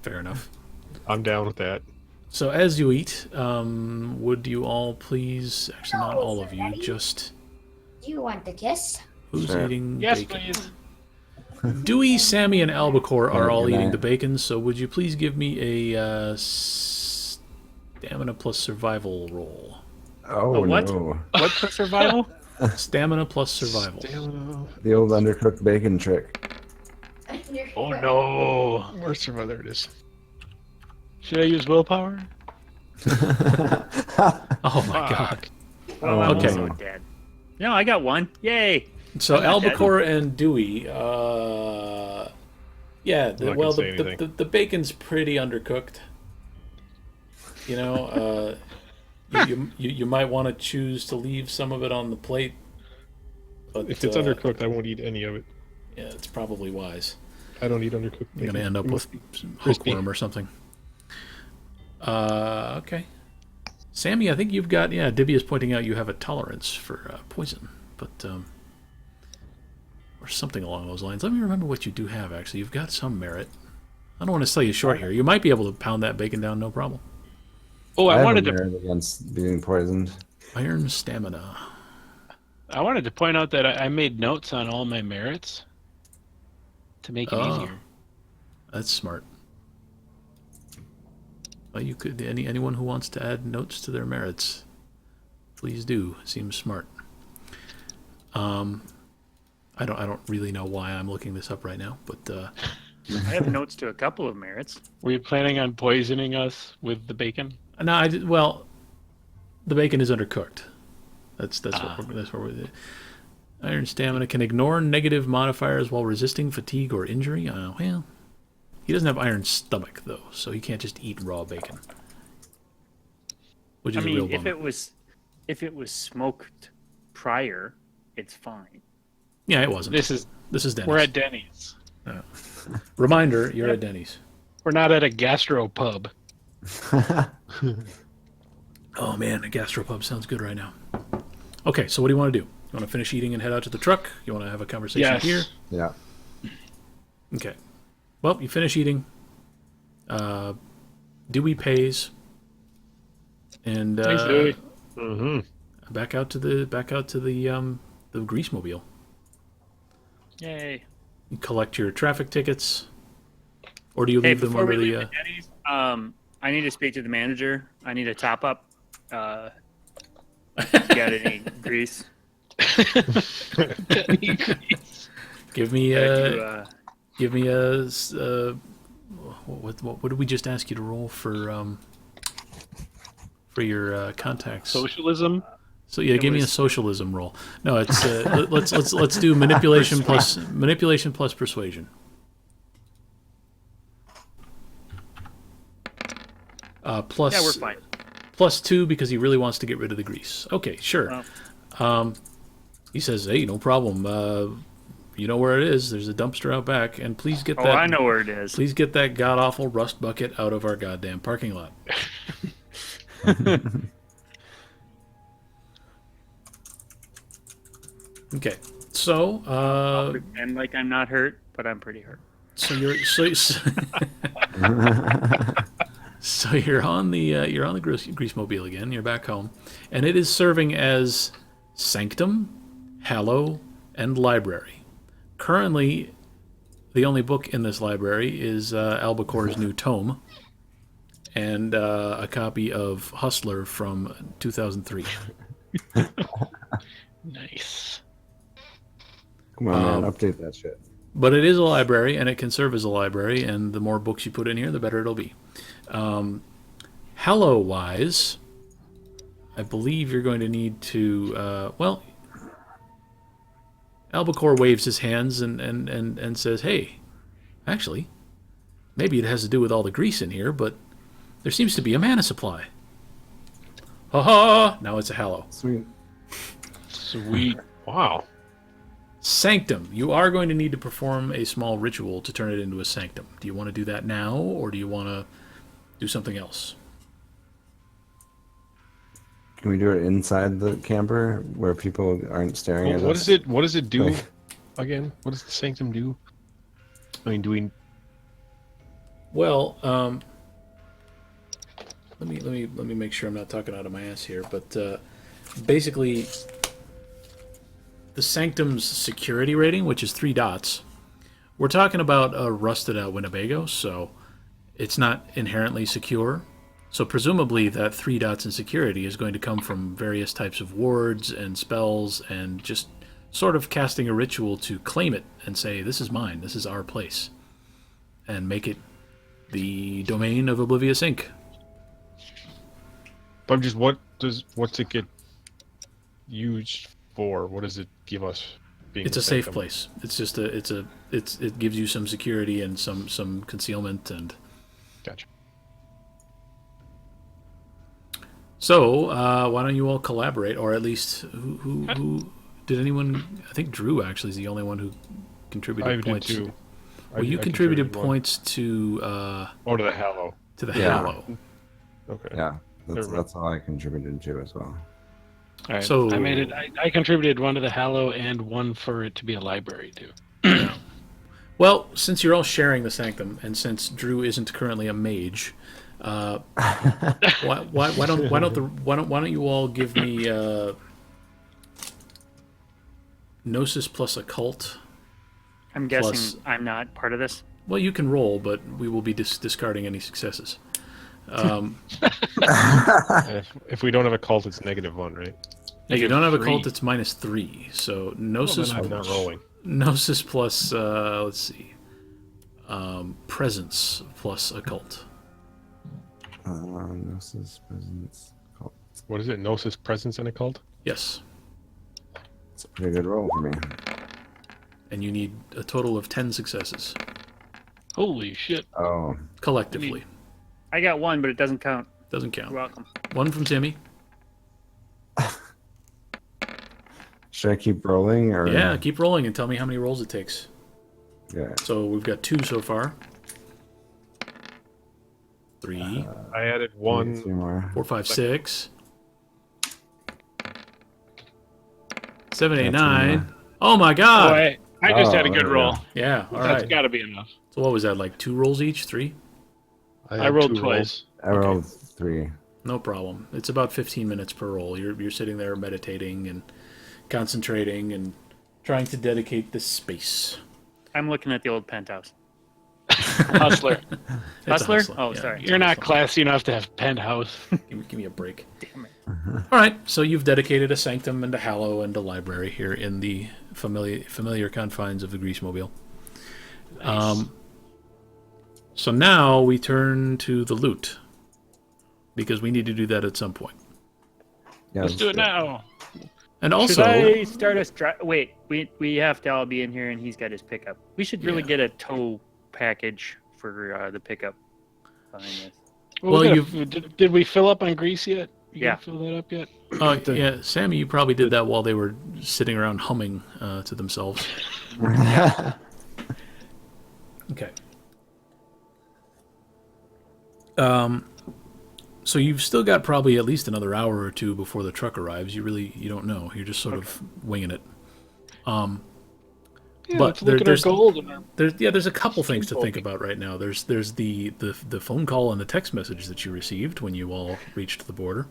Fair enough. I'm down with that. So as you eat, would you all please? Actually, not all of you. Just Do you want the kiss? who's Sure. eating Yes, bacon? please. Dewey, Sammy, and Albacore are all Good eating night. the bacon. So would you please give me a stamina plus survival roll? Oh A what? no. What for survival? Stamina plus survival. The old undercooked bacon trick. Oh no. Where's survival? There it is. Should I use willpower? Oh my god. Well, I'm Okay. also dead. No, I got one. Yay! So I'm not dead. Albacore and Dewey, yeah. not gonna say anything. The bacon's pretty undercooked. You might want to choose to leave some of it on the plate. But If it's undercooked, I won't eat any of it. yeah, it's probably wise. I don't eat undercooked. You're gonna end up It with must be some crispy. hookworm or something. Okay. Sammy, I think you've got Dibby is pointing out you have a tolerance for poison, but or something along those lines. Let me remember what you do have. Actually, you've got some merit. I don't want to sell you short here. You might be able to pound that bacon down, no problem. Oh, I have wanted a to merit against being poisoned. Iron stamina. point out that I made notes on all my merits to make it Oh. easier. That's smart. Well, you could anyone who wants to add notes to their merits, please do. Seems smart. I don't really know why I'm looking this up right now, but I have notes to a couple of merits. Were you planning on poisoning us with the bacon? no, well, the bacon is undercooked. That's what we're. Iron stamina can ignore negative modifiers while resisting fatigue or injury. Well, he doesn't have iron stomach though, so he can't just eat raw bacon. Which I is a real mean, if bummer. if it was smoked prior, it's fine. Yeah, it wasn't. This is Denny's. we're at Denny's. Reminder, you're at Denny's. We're not at a gastro pub. Oh man, a gastropub sounds good right now. Okay, so what do you want to do? You want to finish eating and head out to the truck? You want to have a conversation Yes. here? Yeah. Okay. Well, you finish eating. Dewey pays, and Thanks, Dewey. Mm-hmm. back out to the grease mobile. Yay. You collect your traffic tickets, or do you Hey, leave them before under we leave the? the Denny's, I need to speak to the manager. I need a top up. You got any grease? Give me Gotta give me a. What did we just ask you to roll for your contacts? Socialism. So yeah, give me a socialism roll. No, it's let's do manipulation plus persuasion. Plus yeah, we're fine. +2 because he really wants to get rid of the grease. Okay, sure. He says, "Hey, no problem. You know where it is. There's a dumpster out back, and please get Oh, that. I know where it is. Please get that god awful rust bucket out of our goddamn parking lot." Okay, so Pretend like I'm not hurt, but I'm pretty hurt. so you're so you're on the grease mobile again. You're back home, and it is serving as Sanctum, Hallow, and Library. Currently, the only book in this library is Albacore's new tome, and a copy of Hustler from 2003. Nice. Come on, man, update that shit. But it is a library, and it can serve as a library, and the more books you put in here, the better it'll be. Hallow-wise, I believe you're going to need to, Albacore waves his hands and says, "Hey, actually, maybe it has to do with all the grease in here, but there seems to be a mana supply." Ha ha! Now it's a Hallow. Sweet. Sweet. Wow. Sanctum. You are going to need to perform a small ritual to turn it into a sanctum. Do you want to do that now, or do you want to do something else? Can we do it inside the camper where people aren't staring at What us? what does it do Like- again? What does the Sanctum do? I mean, do we? Well, let me make sure I'm not talking out of my ass here. But basically, the Sanctum's security rating, which is 3 dots, we're talking about a rusted out Winnebago, so it's not inherently secure. So presumably that 3 dots in security is going to come from various types of wards and spells and just sort of casting a ritual to claim it and say, "This is mine, this is our place," and make it the domain of Oblivious Inc. But I'm just what's it get used for? What does it give us? Being It's the a safe Sanctum? place. It's just it gives you some security and some concealment. And Gotcha. so why don't you all collaborate, or at least who did anyone? I think Drew actually is the only one who contributed I did points. too. Well, you I contributed one. points to Oh, to the Hallow. the Yeah. Hallow. Okay. Yeah, Never mind. that's all I contributed to as well. All right. So- I made it. I contributed one to the Hallow and one for it to be a library too. Well, since you're all sharing the Sanctum, and since Drew isn't currently a mage, why don't you all give me Gnosis plus Occult? I'm guessing Plus- I'm not part of this. Well, you can roll, but we will be discarding any successes. If we don't have a cult, it's -1, right? If you don't have -3. Occult, it's -3. So Gnosis, I'm not rolling. Gnosis plus let's see, Presence plus Occult. Gnosis, presence, cult. What is it? Gnosis, presence, and a cult? Yes, It's a pretty good roll for me. and you need a total of 10 successes Holy shit! Oh, collectively. I got one, but it doesn't count. Doesn't You're count. welcome. One from Timmy. Should I keep rolling or? Yeah, keep rolling and tell me how many rolls it takes. Yeah. So we've got 2 so far. 3, I added Three one. more. 4, 5, 6, 7, 8, Yeah, 2 9. more. Oh my god! Boy, I just had a Oh, good there we roll. go. Yeah, all That's right. got to be enough. So what was that, like 2 rolls each? 3? I I had rolled 2 twice. rolls. I rolled 3. No problem. It's about 15 minutes per roll. You're sitting there meditating and concentrating and trying to dedicate this space. I'm looking at the old penthouse. Hustler. It's a Hustler? hustler, Oh, yeah. sorry. You're not classy enough to have penthouse. Give me a break. Damn it. All right, so you've dedicated a sanctum and a hallow and a library here in the familiar confines of the Greasemobile. Nice. So now we turn to the loot because we need to do that at some point. Yeah, Let's do it now. And Should also, I start us? Wait, we have to all be in here, and he's got his pickup. We should really Yeah. get a tow package for the pickup behind this. Well, did we fill up on grease yet? You Yeah. fill that up yet? yeah, Sammy, you probably did that while they were sitting around humming to themselves. Okay. So you've still got probably at least another hour or 2 before the truck arrives. You don't know. You're just sort of winging it. Yeah, But let's look at our there's- gold and our There's a couple things to think Bulky. about right now. There's the phone call and the text message that you received when you all reached the border.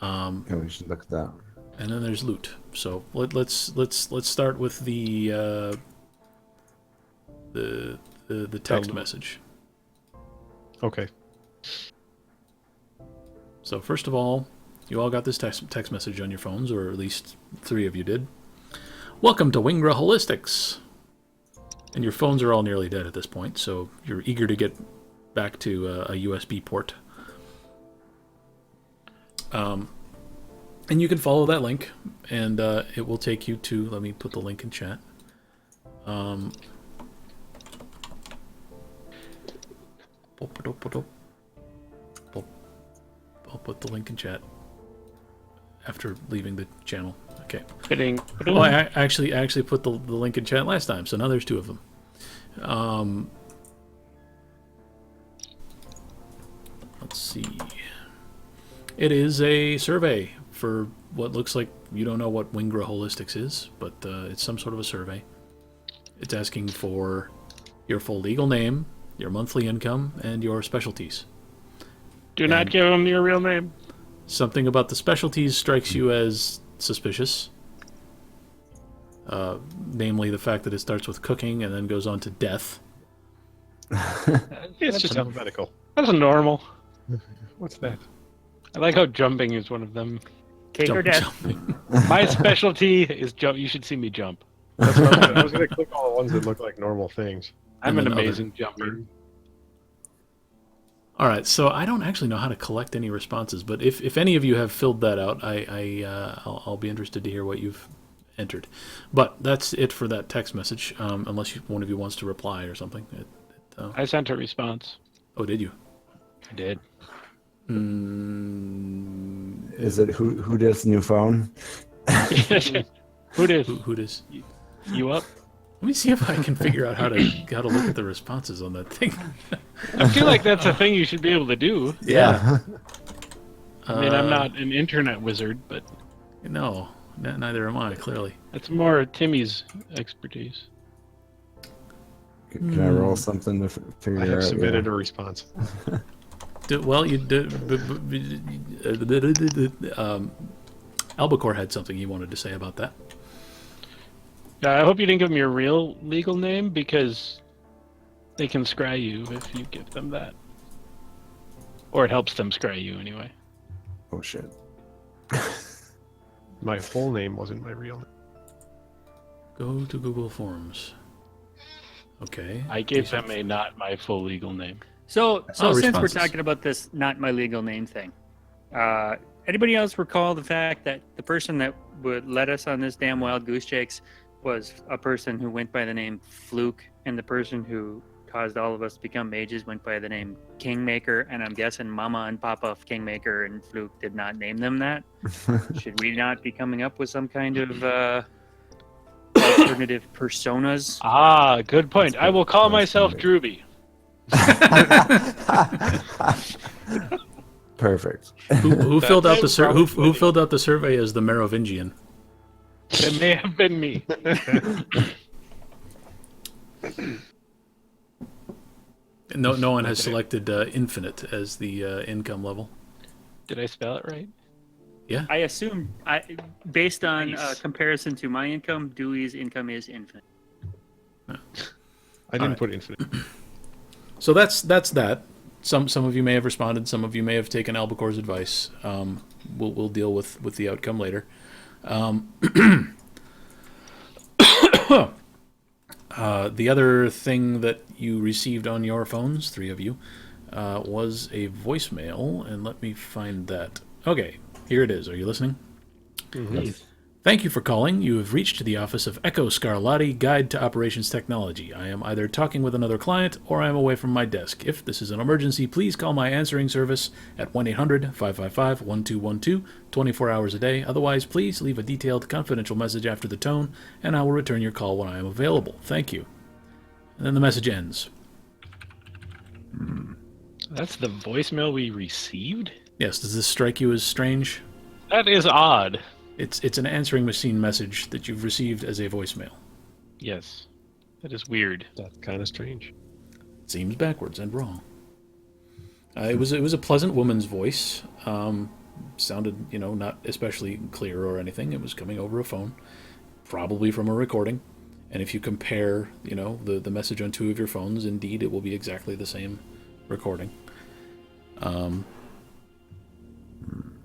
Yeah, we should look at that. And then there's loot. So let's start with the text loot. message. Okay. So first of all, you all got this text message on your phones, or at least 3 of you did. Welcome to Wingra Holistics. And your phones are all nearly dead at this point, so you're eager to get back to a USB port. And you can follow that link, and it will take you to. Let me put the link in chat. I'll put the link in chat after leaving the channel. Okay. fitting. Well, I actually put the link in chat last time, so now there's 2 of them. Let's see. It is a survey for what looks like you don't know what Wingra Holistics is, but it's some sort of a survey. It's asking for your full legal name, your monthly income, and your specialties. Do not give them your real name. Something about the specialties strikes you as suspicious. Namely, the fact that it starts with cooking and then goes on to death. It's just alphabetical. That's normal. What's that? I like how jumping is one of them. Cake or death? Jumping. My specialty is jump. You should see me jump. That's what I was going to click all the ones that look like normal things. I'm And an then amazing jumper. All right, so I don't actually know how to collect any responses, but if any of you have filled that out, I'll be interested to hear what you've entered. But that's it for that text message, unless one of you wants to reply or something. I sent a response. Oh, did you? I did. Is it who does new phone? Who did? Who does? You up? Let me see if I can figure out how to look at the responses on that thing. I feel like that's a thing you should be able to do. Yeah. I mean, I'm not an internet wizard, but No, neither am I. Clearly. that's more Timmy's expertise. Can I roll something to figure I out? have submitted yeah. a response. Well, you did. Albacore had something he wanted to say about that. I hope you didn't give them your real legal name because they can scry you if you give them that. Or it helps them scry you anyway. Oh shit. My full name wasn't my real name. Go to Google Forms. Okay. I gave them a not my full legal name. So since we're responses. talking about this not my legal name thing, anybody else recall the fact that the person that would let us on this damn wild goose chase was a person who went by the name Fluke, and the person who caused all of us to become mages went by the name Kingmaker, and I'm guessing Mama and Papa of Kingmaker and Fluke did not name them that. Should we not be coming up with some kind of alternative personas? Ah, good point. I will call myself Drooby. Perfect. Who filled out the probably who filled out the survey as the Merovingian? It may have been me. No one has selected infinite as the income level. Did I spell it right? Yeah. I assume, based on Nice. comparison to my income, Dewey's income is infinite. I didn't Alright. put infinite. So that's that. Some of you may have responded. Some of you may have taken Albacore's advice. We'll deal with the outcome later. The other thing that you received on your phones, 3 of you, was a voicemail, and let me find that. Okay, here it is. Are you listening? Yes. Thank you for calling. You have reached the office of Echo Scarlatti, Guide to Operations Technology. I am either talking with another client or I am away from my desk. If this is an emergency, please call my answering service at 1-800-555-1212, 24 hours a day. Otherwise, please leave a detailed, confidential message after the tone, and I will return your call when I am available. Thank you. And then the message ends. That's the voicemail we received? Yes, does this strike you as strange? That is odd. It's an answering machine message that you've received as a voicemail. Yes. That is weird. That's kind of strange. Seems backwards and wrong. It was a pleasant woman's voice. Sounded, not especially clear or anything. It was coming over a phone, probably from a recording. And if you compare, the message on 2 of your phones, indeed, it will be exactly the same recording.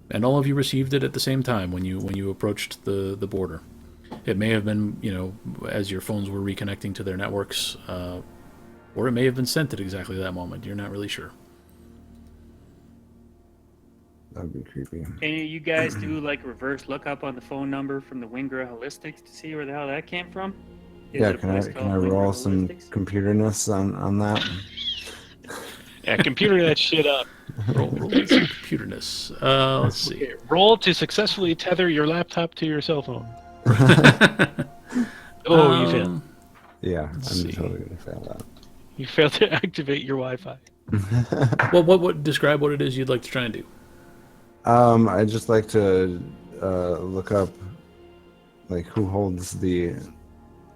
And all of you received it at the same time when you approached the border. It may have been, as your phones were reconnecting to their networks, or it may have been sent at exactly that moment. You're not really sure. That'd be creepy. Any of you guys do like reverse lookup on the phone number from the Wingra Holistics to see where the hell that came from? Is Yeah, it a can I place called roll Wingra some Holistics? computerness on that? Yeah, computer that shit up. Roll some computerness. Let's see. Okay, roll to successfully tether your laptop to your cell phone. Oh, you failed. Yeah, I'm see. totally gonna fail that. You failed to activate your Wi-Fi. Well, what describe what it is you'd like to try and do? I'd just like to look up like who holds the.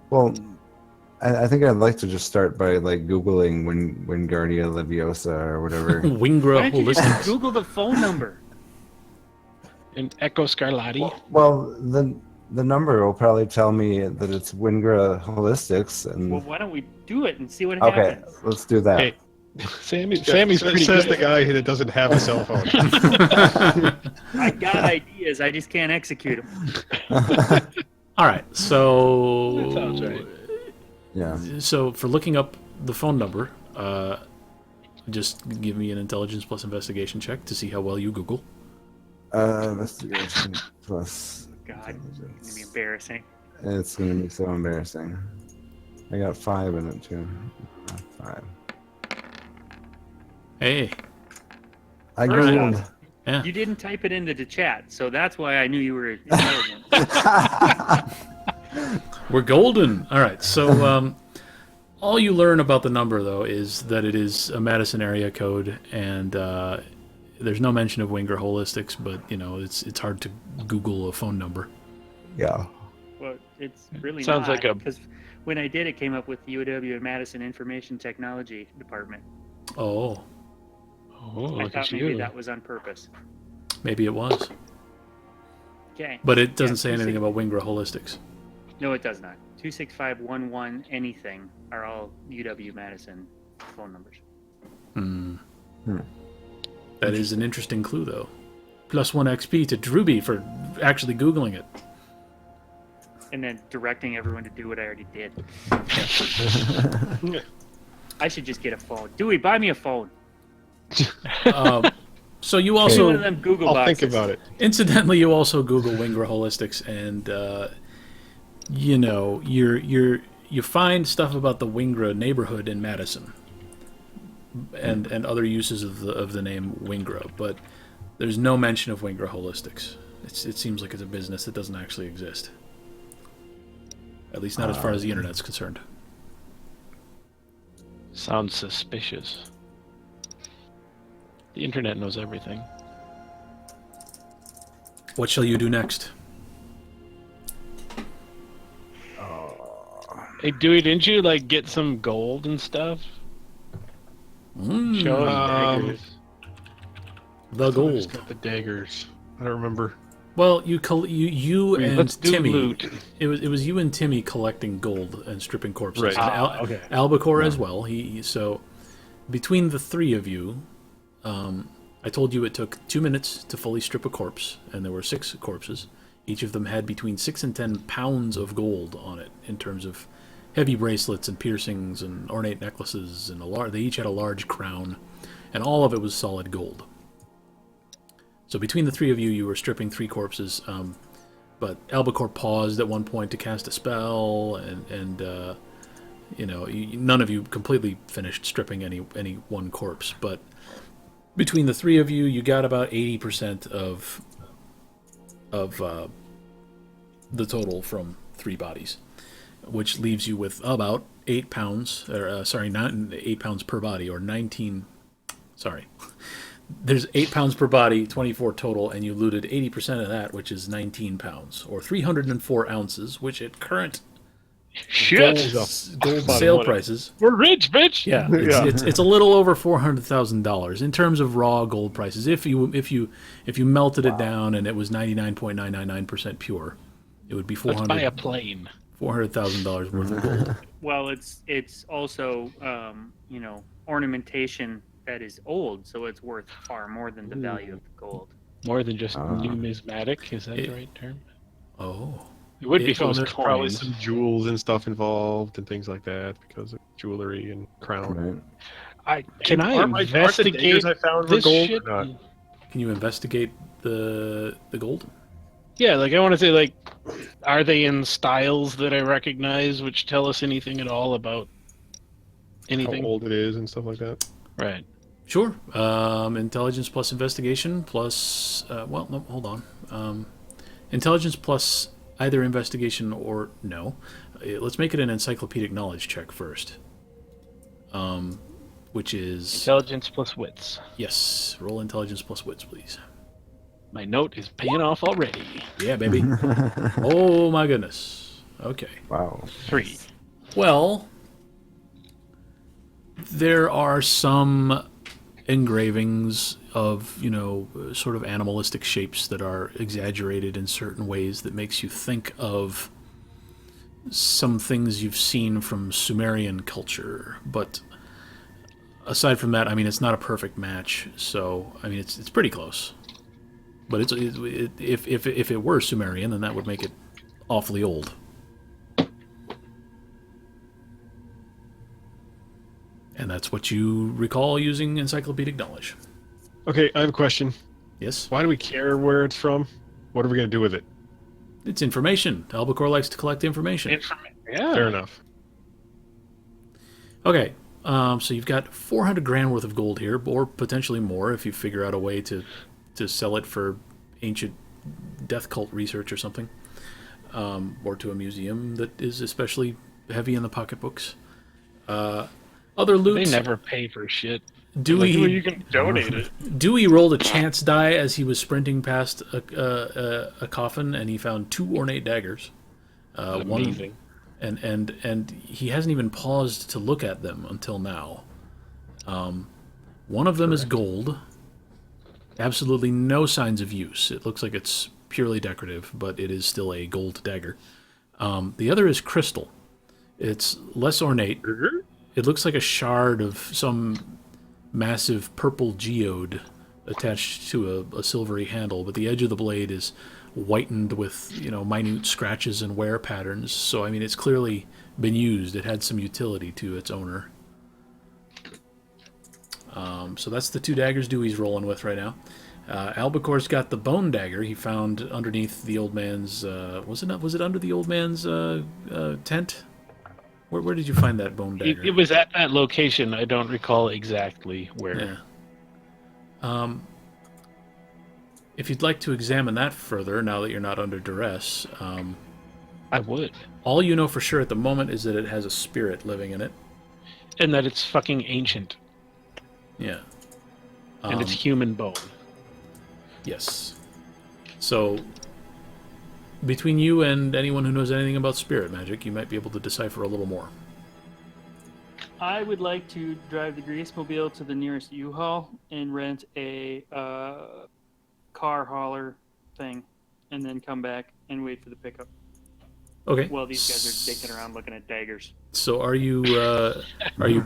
Well, I think I'd like to just start by like Googling Wingardia Leviosa or whatever. Wingra Why don't you just Holistics. Google the phone number? And Echo Scarlatti. Well, the number will probably tell me that it's Wingra Holistics, and Well, why don't we do it and see what okay, happens? let's do that. Hey, Sammy's pretty says good. the guy that doesn't have a cell phone. I got ideas, I just can't execute them. All right, so That sounds right. Yeah. So for looking up the phone number, just give me an intelligence plus investigation check to see how well you Google. Investigation plus. God, it's gonna be embarrassing. It's gonna be so embarrassing. I got 5 in it too. 5. Hey, I First googled. yeah. You didn't type it into the chat, so that's why I knew you were intelligent. We're golden. All right, so all you learn about the number, though, is that it is a Madison area code, and there's no mention of Wingra Holistics, but, it's hard to Google a phone number. Yeah. Well, it's really Sounds not, like a- because when I did, it came up with the UW Madison Information Technology Department. Oh, Oh, I look thought at maybe you. that was on purpose. maybe it was. Okay. But it doesn't Yeah, say you anything see- about Wingra Holistics. No, it does not. 26511 anything are all UW Madison phone numbers. That is an interesting clue, though. +1 XP to Drooby for actually Googling it. And then directing everyone to do what I already did. I should just get a phone. Dewey, buy me a phone. So you Give me one of also, them Google I'll boxes. think about it. incidentally, you also Google Wingra Holistics, and you find stuff about the Wingra neighborhood in Madison. and other uses of the name Wingra, but there's no mention of Wingra Holistics. It seems like it's a business that doesn't actually exist. At least not as far as the internet's concerned. Sounds suspicious. The internet knows everything. What shall you do next? Hey, Dewey, didn't you like get some gold and stuff? Show us daggers. The I just gold. got the daggers. I don't remember. Well, you and Let's do Timmy. loot. It was you and Timmy collecting gold and stripping corpses. Right. And Okay. Albacore as well. So between the three of you, I told you it took 2 minutes to fully strip a corpse, and there were 6 corpses. Each of them had between 6 and 10 pounds of gold on it in terms of heavy bracelets and piercings and ornate necklaces, and they each had a large crown, and all of it was solid gold. So between the three of you, you were stripping 3 corpses, but Albacore paused at one point to cast a spell, and none of you completely finished stripping any one corpse, but between the three of you, you got about 80% of the total from 3 bodies, which leaves you with about 8 pounds, not 8 pounds per body, or 19. Sorry, there's 8 pounds per body, 24 total, and you looted 80% of that, which is 19 pounds, or 304 ounces, which at current Shit! gold sale prices. We're rich, bitch. Yeah, it's a little over $400,000 in terms of raw gold prices. If you melted it down and it was 99.999% pure, it would be Let's buy a plane. $400,000 worth of gold. Well, it's also ornamentation that is old, so it's worth far more than the value of the gold. More than just numismatic, is that the right term? Oh, It would be if it was There's probably coins. some jewels and stuff involved and things like that because of jewelry and crown. Right. Can I Aren't the investigate daggers I found were this gold shit? or not? can you investigate the gold? Yeah, like I want to say, like, are they in styles that I recognize, which tell us anything at all about How anything? old it is and stuff like that. Right. Sure. Intelligence plus investigation plus. Well, no, hold on. Intelligence plus either investigation or no. Let's make it an encyclopedic knowledge check first. Which is Intelligence plus wits. yes. Roll intelligence plus wits, please. My note is paying off already. Yeah, baby. Oh my goodness. Okay. Wow. 3. Well, there are some engravings of, sort of animalistic shapes that are exaggerated in certain ways that makes you think of some things you've seen from Sumerian culture. But aside from that, I mean, it's not a perfect match. So, I mean, it's pretty close. But if it were Sumerian, then that would make it awfully old. And that's what you recall using encyclopedic knowledge. Okay, I have a question. Yes? Why do we care where it's from? What are we going to do with it? It's information. Albacore likes to collect information. Yeah. Fair enough. Okay, so you've got 400 grand worth of gold here, or potentially more if you figure out a way to sell it for ancient death cult research or something, or to a museum that is especially heavy in the pocketbooks. Other loot. They never pay for shit. Dewey, Like, you can donate it. Dewey rolled a chance die as he was sprinting past a coffin, and he found 2 ornate daggers. Amazing. And he hasn't even paused to look at them until now. One of them is gold. Absolutely no signs of use. It looks like it's purely decorative, but it is still a gold dagger. The other is crystal. It's less ornate. It looks like a shard of some massive purple geode attached to a silvery handle, but the edge of the blade is whitened with, minute scratches and wear patterns. So, I mean, it's clearly been used. It had some utility to its owner. So that's the 2 daggers Dewey's rolling with right now. Albacore's got the bone dagger he found underneath the old man's. Was it under the old man's tent? Where did you find that bone dagger? It was at that location. I don't recall exactly where. Yeah. If you'd like to examine that further, now that you're not under duress, I would. all you know for sure at the moment is that it has a spirit living in it. And that it's fucking ancient. Yeah. And it's human bone. Yes. So, between you and anyone who knows anything about spirit magic, you might be able to decipher a little more. I would like to drive the grease mobile to the nearest U-Haul and rent a car hauler thing, and then come back and wait for the pickup. Okay. While these guys are dicking around looking at daggers. So, are you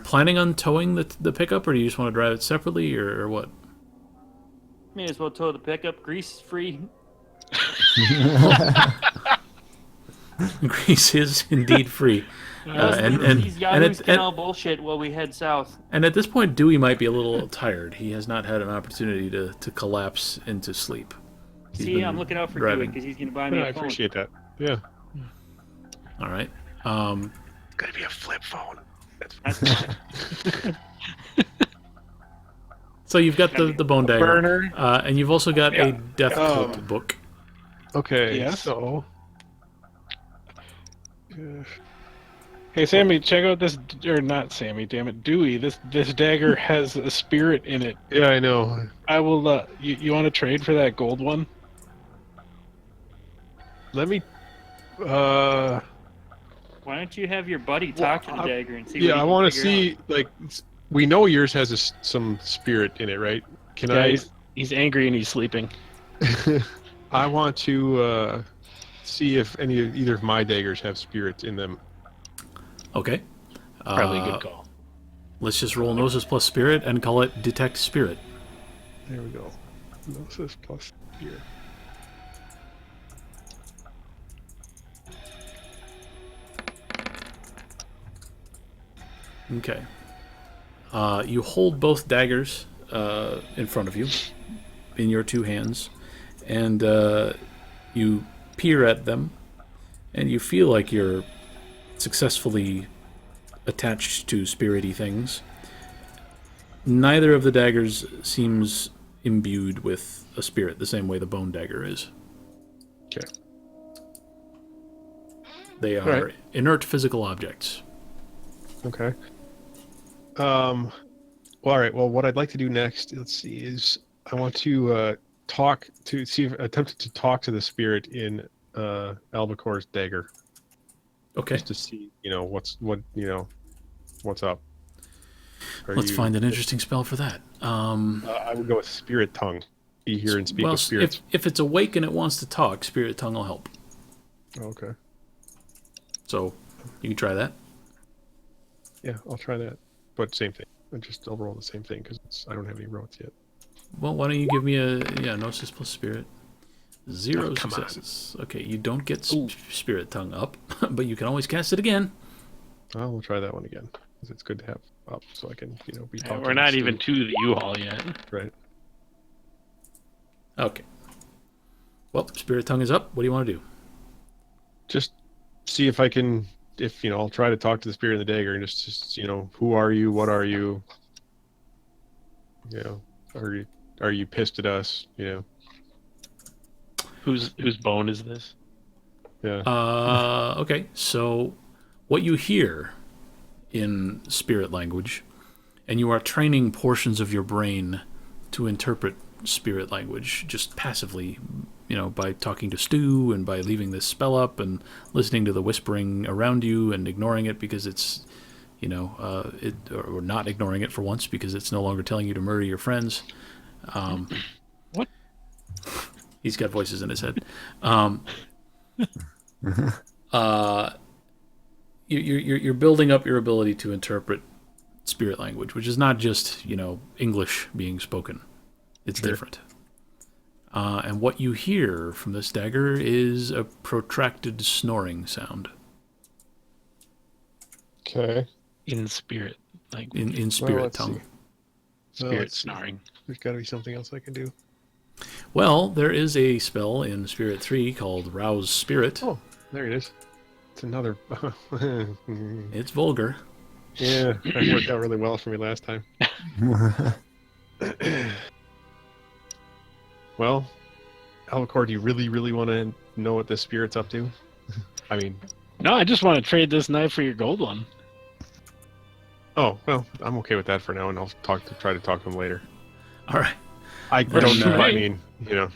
planning on towing the pickup, or do you just want to drive it separately, or what? May as well tow the pickup. Grease is free. Grease is indeed free. These Yahoo's Canal bullshit while we head south. And at this point, Dewey might be a little tired. He has not had an opportunity to collapse into sleep. See, I'm looking out for Dewey because he's going to buy me a phone. I appreciate that. Yeah. All right. It's got to be a flip phone. That's fine. So you've got the bone dagger. Burner. And you've also got a death cult book. Okay, Yes? so... Hey, Sammy, check out this... Or not Sammy, damn it. Dewey, this dagger has a spirit in it. Yeah, I know. I will... You want to trade for that gold one? Let me... Why don't you have your buddy talk to the dagger and see what he Yeah, I can want to figure see, like... We know yours has some spirit in it, right? Can I... He's angry and he's sleeping. I want to see if either of my daggers have spirits in them. Okay. Probably a good call. Let's just roll Gnosis plus Spirit and call it Detect Spirit. There we go. Gnosis plus spirit. Okay. You hold both daggers in front of you, in your two hands, and you peer at them, and you feel like you're successfully attached to spirity things. Neither of the daggers seems imbued with a spirit, the same way the bone dagger is. Okay. They are Right. inert physical objects. Okay. Well, all right. Well, what I'd like to do next, let's see, is I want to attempt to talk to the spirit in Albacore's dagger, Okay. just to see, what's up. Let's find an interesting spell for that. I would go with spirit tongue. Be here and speak Well, with spirits. if it's awake and it wants to talk, spirit tongue will help. Okay. So you can try that. Yeah, I'll try that. But same thing. I'll roll the same thing because I don't have any rotes yet. Well, why don't you give me a Gnosis plus Spirit? 0 Oh, come on. successes. Okay, you don't get Spirit tongue up, but you can always cast it again. Oh, we'll try that one again. 'Cause it's good to have up so I can, be talking. We're not to even Steve. to the U-Haul yet. Right. Okay. Well, Spirit tongue is up. What do you want to do? Just see if I can, I'll try to talk to the spirit of the dagger and just who are you? What are you? Are you pissed at us? Whose bone is this? Yeah. Okay, so what you hear in spirit language, and you are training portions of your brain to interpret spirit language just passively, by talking to Stu and by leaving this spell up and listening to the whispering around you and ignoring it because it's, or not ignoring it for once because it's no longer telling you to murder your friends. What? He's got voices in his head. You're building up your ability to interpret spirit language, which is not just English being spoken. It's different. And what you hear from this dagger is a protracted snoring sound. Okay. In spirit. In spirit let's tongue. see. Spirit snoring. There's got to be something else I can do. Well, there is a spell in Spirit 3 called Rouse Spirit. Oh, there it is. It's another. It's vulgar. Yeah, that worked out really well for me last time. Well, Alvacor, do you really, really want to know what this spirit's up to? I mean, No, I just want to trade this knife for your gold one. oh well, I'm okay with that for now, and I'll try to talk to him later. All right. I don't know. I Right. mean,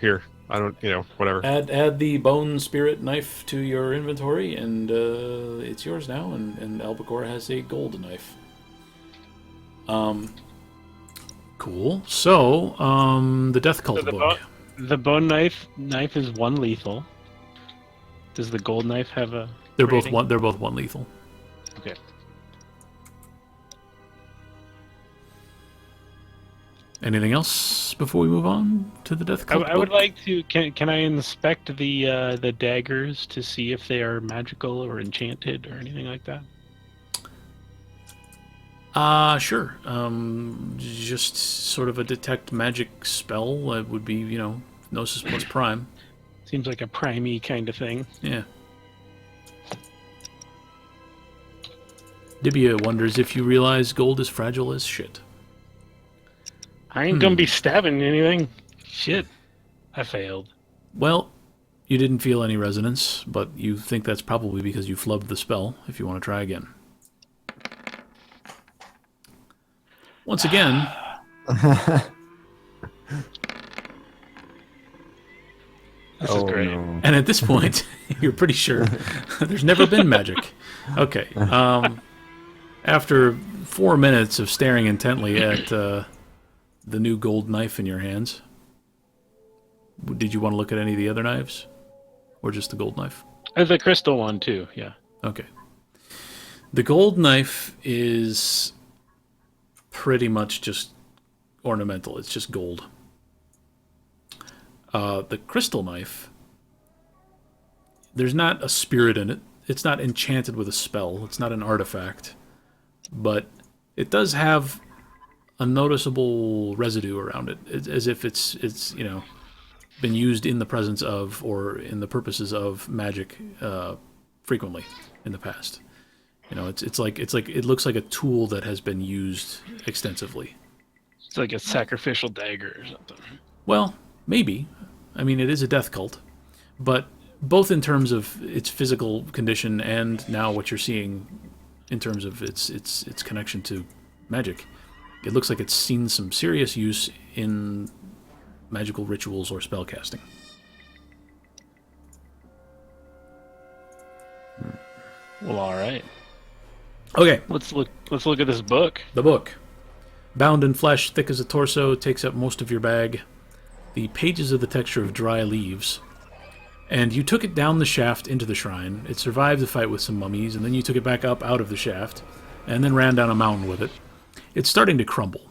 here, I don't, whatever. Add the bone spirit knife to your inventory, and it's yours now. And Albacore has a gold knife. Cool. So, the Death Cult So the book. The bone knife is one lethal. Does the gold knife have a? They're both rating? one. They're both one lethal. Okay. Anything else before we move on to the Death Cult? I would book? like to. Can I inspect the daggers to see if they are magical or enchanted or anything like that? Sure. Just sort of a detect magic spell would be, Gnosis plus Prime. Seems like a primey kind of thing. Yeah. Dibia wonders if you realize gold is fragile as shit. I ain't gonna be stabbing anything. Shit. I failed. Well, you didn't feel any resonance, but you think that's probably because you flubbed the spell, if you want to try again. Once again, This is great. No. and at this point, you're pretty sure there's never been magic. Okay. After 4 minutes of staring intently at the new gold knife in your hands, did you want to look at any of the other knives? Or just the gold knife? The crystal one too, yeah. Okay. The gold knife is pretty much just ornamental. It's just gold. The crystal knife, there's not a spirit in it. It's not enchanted with a spell. It's not an artifact. But it does have a noticeable residue around it. It's as if it's been used in the presence of or in the purposes of magic frequently in the past. It's like it looks like a tool that has been used extensively. It's like a sacrificial dagger or something. Well, maybe. I mean, it is a death cult, but both in terms of its physical condition and now what you're seeing in terms of its connection to magic, it looks like it's seen some serious use in magical rituals or spellcasting. Well, all right. Okay, Let's look at this book. the book. Bound in flesh, thick as a torso, takes up most of your bag. The pages of the texture of dry leaves. And you took it down the shaft into the shrine. It survived the fight with some mummies, and then you took it back up out of the shaft, and then ran down a mountain with it. It's starting to crumble.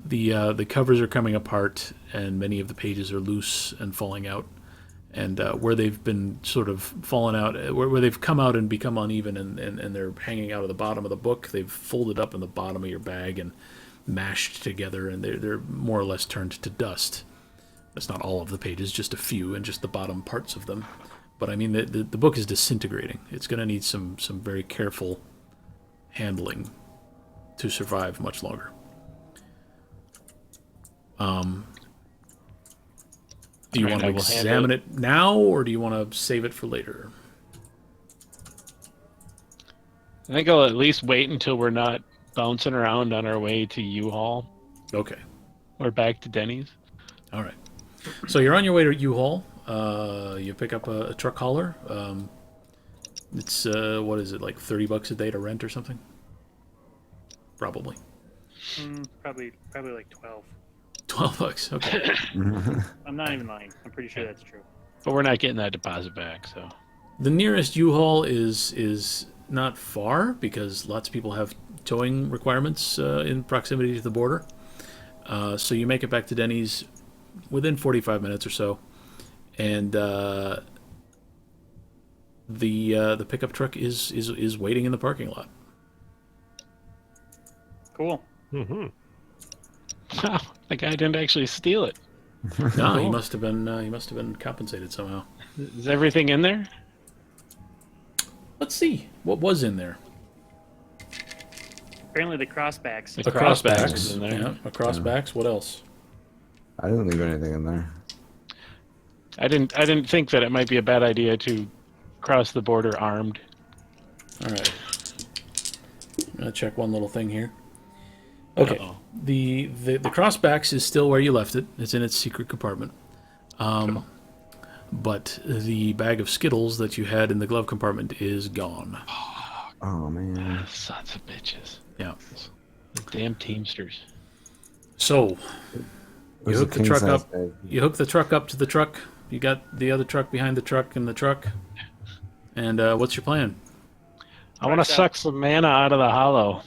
The covers are coming apart, and many of the pages are loose and falling out. And where they've been sort of fallen out, where they've come out and become uneven, and they're hanging out of the bottom of the book, they've folded up in the bottom of your bag and mashed together, and they're more or less turned to dust. That's not all of the pages, just a few, and just the bottom parts of them. But I mean, the book is disintegrating. It's going to need some very careful handling to survive much longer. Do you Right, want I to will hand examine it now, or do you want to save it for later? I think I'll at least wait until we're not bouncing around on our way to U-Haul Okay. or back to Denny's. All right. So you're on your way to U-Haul. You pick up a truck hauler. It's what is it, like $30 a day to rent or something? Probably. Probably like 12. $12. Okay. I'm not even lying. I'm pretty sure that's true. But we're not getting that deposit back, so. The nearest U-Haul is not far because lots of people have towing requirements in proximity to the border. So you make it back to Denny's within 45 minutes or so, and the pickup truck is waiting in the parking lot. Cool. Mm-hmm. Wow, the guy didn't actually steal it. No, he must have been compensated somehow. Is everything in there? Let's see. What was in there? Apparently the crossbacks. The A crossbacks is in there. Yeah, a crossbacks. What else? I didn't leave anything in there. I didn't think that it might be a bad idea to cross the border armed. All right. I'm gonna check one little thing here. Okay. Uh-oh. The crossbacks is still where you left it. It's in its secret compartment. But the bag of Skittles that you had in the glove compartment is gone. Oh man. Sons of bitches. Yeah. The damn Teamsters. So It you was a hook the truck king-size up. bag. You hook the truck up to the truck. You got the other truck behind the truck in the truck. And what's your plan? I want to suck some mana out of the hollow.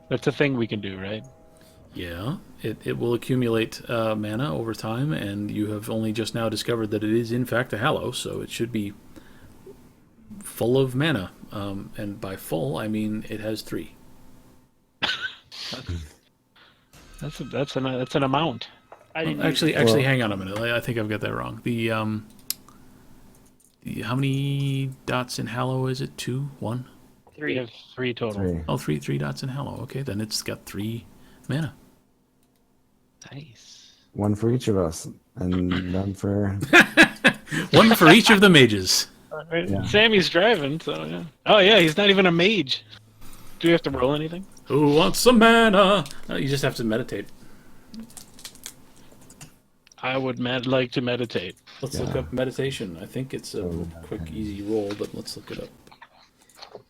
That's a thing we can do, right? Yeah, it will accumulate mana over time, and you have only just now discovered that it is in fact a hallow, so it should be full of mana. And by full, I mean it has 3. That's an amount. I didn't Actually, Well- hang on a minute. I think I've got that wrong. The how many dots in hallow is it? 2, 1? We 3. have 3 total. 3. Oh, 3 dots in hallow. Okay, then it's got 3 mana. Nice. One for each of us, and none for. One for each of the mages. Yeah. Sammy's driving, so yeah. Oh yeah, he's not even a mage. Do we have to roll anything? Who wants some mana? You just have to meditate. I would like to meditate. Let's look up meditation. I think it's a quick, easy roll, but let's look it up.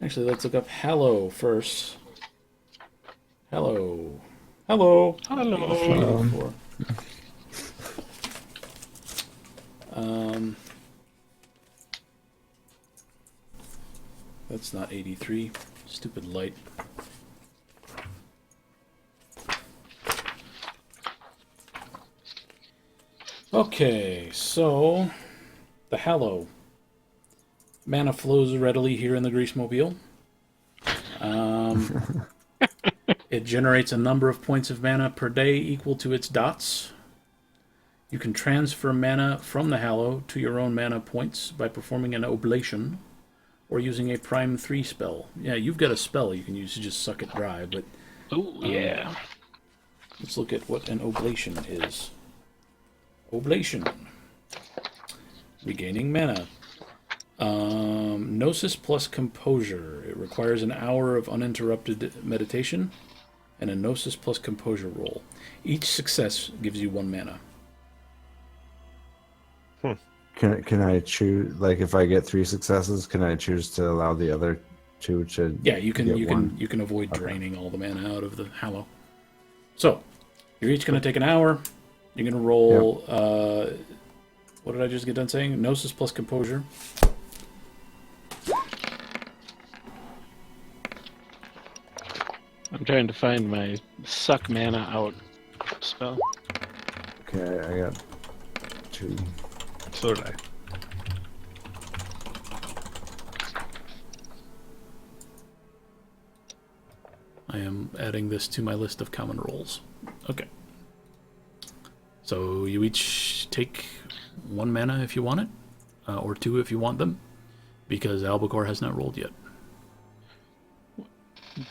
Actually, let's look up Hallow first. Hello. Hello. Hello. That's not 83. Stupid light. Okay, so the Hallow. Mana flows readily here in the Grease Mobile. It generates a number of points of mana per day equal to its dots. You can transfer mana from the Hallow to your own mana points by performing an oblation or using a Prime 3 spell. Yeah, you've got a spell you can use to just suck it dry, but Oh yeah. let's look at what an oblation is. Oblation. Regaining mana. Gnosis plus Composure. It requires an hour of uninterrupted meditation and a Gnosis plus Composure roll. Each success gives you 1 mana. Can I choose? Like, if I get 3 successes, can I choose to allow the other 2 to? Yeah, you can get 1? you can avoid draining all the mana out of the Hallow. So, you're each going to take an hour. You're going to roll. What did I just get done saying? Gnosis plus Composure. I'm trying to find my suck mana out spell. Okay, I got 2. So did I. I am adding this to my list of common rolls. Okay. So you each take 1 mana if you want it, or 2 if you want them, because Albacore has not rolled yet.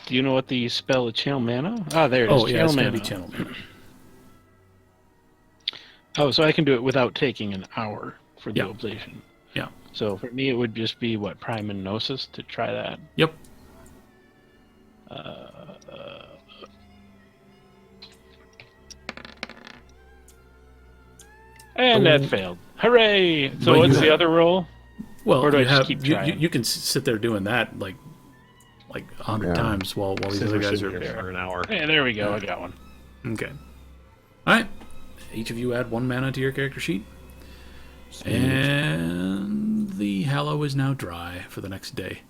Do you know what the spell of channel mana? Ah, there it is. Oh, yeah, channel it's going mana. to be channel mana. Oh, so I can do it without taking an hour for the Yeah. oblation. Yeah. So for me, it would just be what, Prime and Gnosis to try that. Yep. And that failed. Hooray! So But what's you the have- other roll? Well, Or do I you just have keep you, trying? you can sit there doing that like 100 Yeah. times while these Since other we're guys sitting are here for an hour. Hey, there we go. I got one. Okay. All right. Each of you add 1 mana to your character sheet. And the Hallow is now dry for the next day.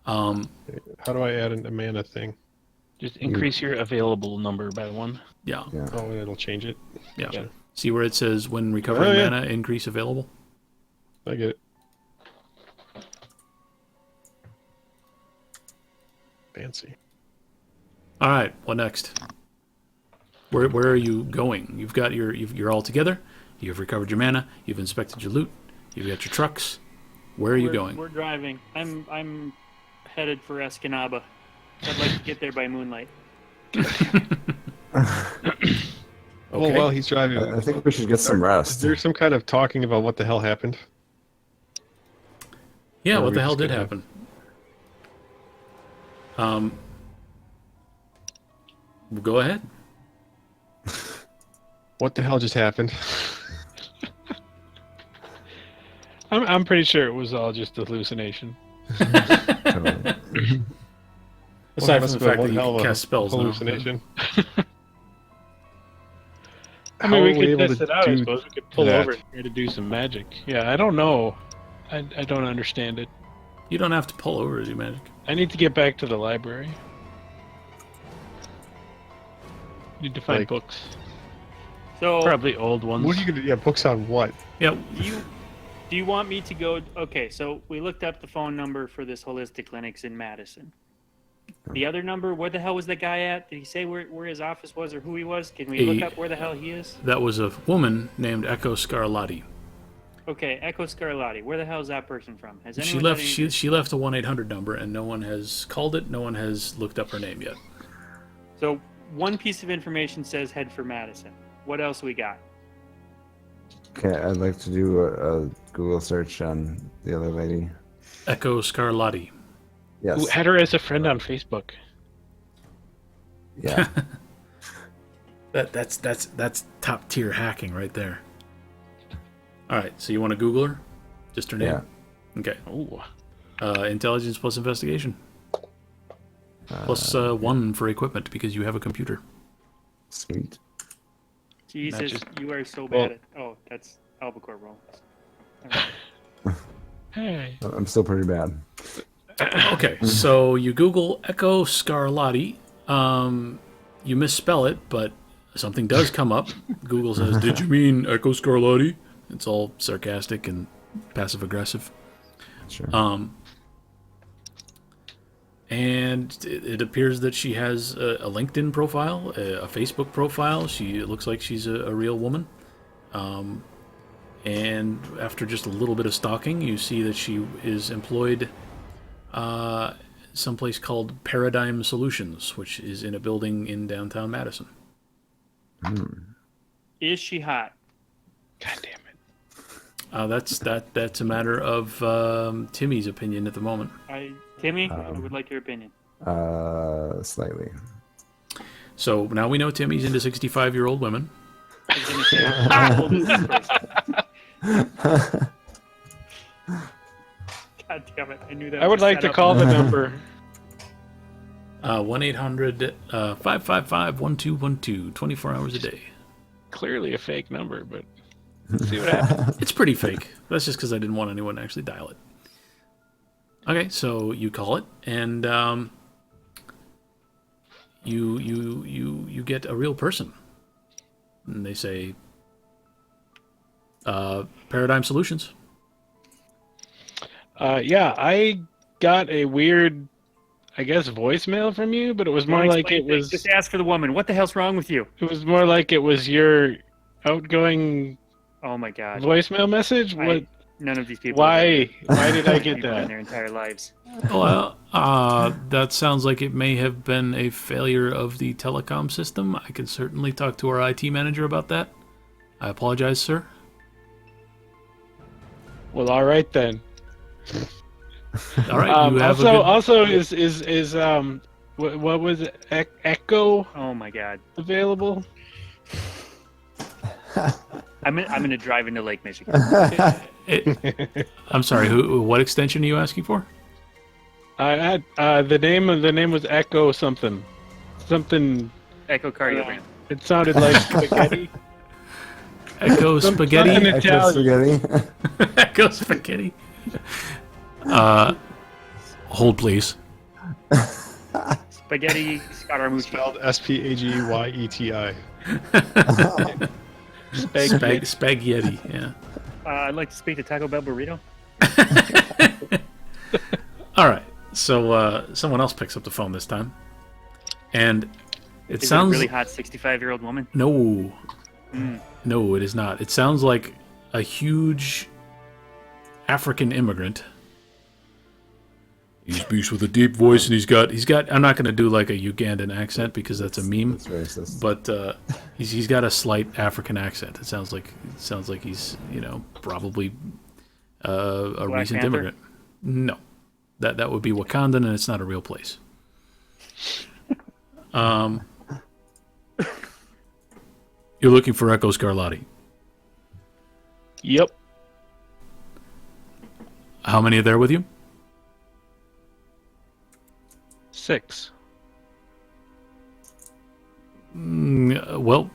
How do I add a mana thing? Just increase your available number by 1. Yeah. Yeah. Oh, it'll change it. Yeah. Yeah. See where it says when recovering Oh, yeah. mana, increase available? I get it. Fancy. All right. What next? Where are you going? You've got you're all together. You've recovered your mana. You've inspected your loot. You've got your trucks. Where are you going? We're driving. I'm headed for Escanaba. I'd like to get there by moonlight. Well, while he's driving, I think we should get some rest. There's some kind of talking about what the hell happened. Yeah, Or what we the hell just did gonna- happen? Go ahead. What the hell just happened? I'm pretty sure it was all just a hallucination. Totally. Aside must from the have fact been that one you hell can of a cast spells now. hallucination. I mean, we How are could able test to it out. I do suppose we could pull that? over and try to do some magic. Yeah, I don't know. I don't understand it. You don't have to pull over as you magic. I need to get back to the library. Need to find Like- books. So Probably old ones. What are you gonna? Yeah, books on what? Yeah, do you want me to go? Okay, so we looked up the phone number for this holistic clinics in Madison. The other number, where the hell was that guy at? Did he say where his office was or who he was? Can we look up where the hell he is? that was a woman named Echo Scarlatti. Okay, Echo Scarlatti. Where the hell is that person from? Has anyone She left. had any- She left a 1-800 number, and no one has called it. No one has looked up her name yet. So one piece of information says head for Madison. What else we got? Okay, I'd like to do a Google search on the other lady. Echo Scarlatti. Yes. Who had her as a friend on Facebook? Yeah. That's top tier hacking right there. All right, so you want to Google her? Just her name? Yeah. Okay. Oh, Intelligence plus investigation. Plus 1 for equipment because you have a computer. Sweet. Jesus, Matches. you are so Well- bad at. Oh, that's albacore roll. hey. I'm still pretty bad. Okay, so you Google Echo Scarlatti. You misspell it, but something does come up. Google says, "Did you mean Echo Scarlatti?" It's all sarcastic and passive aggressive. Sure. And it appears that she has a LinkedIn profile, a Facebook profile. It looks like she's a real woman. And after just a little bit of stalking, you see that she is employed someplace called Paradigm Solutions, which is in a building in downtown Madison. Is she hot? God damn it. That's a matter of Timmy's opinion at the moment. Timmy, I would like your opinion. Slightly. So now we know Timmy's into 65-year-old women. I was gonna say, how old is this person? God damn it! I knew that. I would was a like to setup. call the number. 1-800-555-1212, 24 hours a day. Clearly a fake number, but let's see what happens. It's pretty fake. That's just because I didn't want anyone to actually dial it. Okay, so you call it, and you get a real person, and they say, Paradigm Solutions. Yeah, I got a weird, I guess, voicemail from you, but it was more Don't like explain it things. was. Just ask for the woman. What the hell's wrong with you? It was more like it was your outgoing Oh my God! voicemail message. What? None of these people. Why? Why did I get people in that? their entire lives? Well, that sounds like it may have been a failure of the telecom system. I can certainly talk to our IT manager about that. I apologize, sir. Well, all right then. All right, you have Also, is what was it? Echo Oh my God! available? I'm gonna drive into Lake Michigan. I'm sorry. What extension are you asking for? I had the name was Echo something. Echocardiogram. It sounded like spaghetti. Echo Spaghetti. something Extra Italian. spaghetti. Echo Spaghetti. Hold, please. Spaghetti Scaramucci. Spelled Spagyeti. Spaghetti. Yeah. I'd like to speak to Taco Bell Burrito. All right. So someone else picks up the phone this time, and it Is sounds it a really hot 65-year-old woman? no, Mm. no, it is not. It sounds like a huge African immigrant. He speaks with a deep voice, and he's got. I'm not going to do like a Ugandan accent because that's a meme. It's racist. But he's got a slight African accent. It sounds like he's probably a Black recent Panther? immigrant. No, that would be Wakandan, and it's not a real place. You're looking for Echo Scarlatti. Yep. How many are there with you? 6. Well,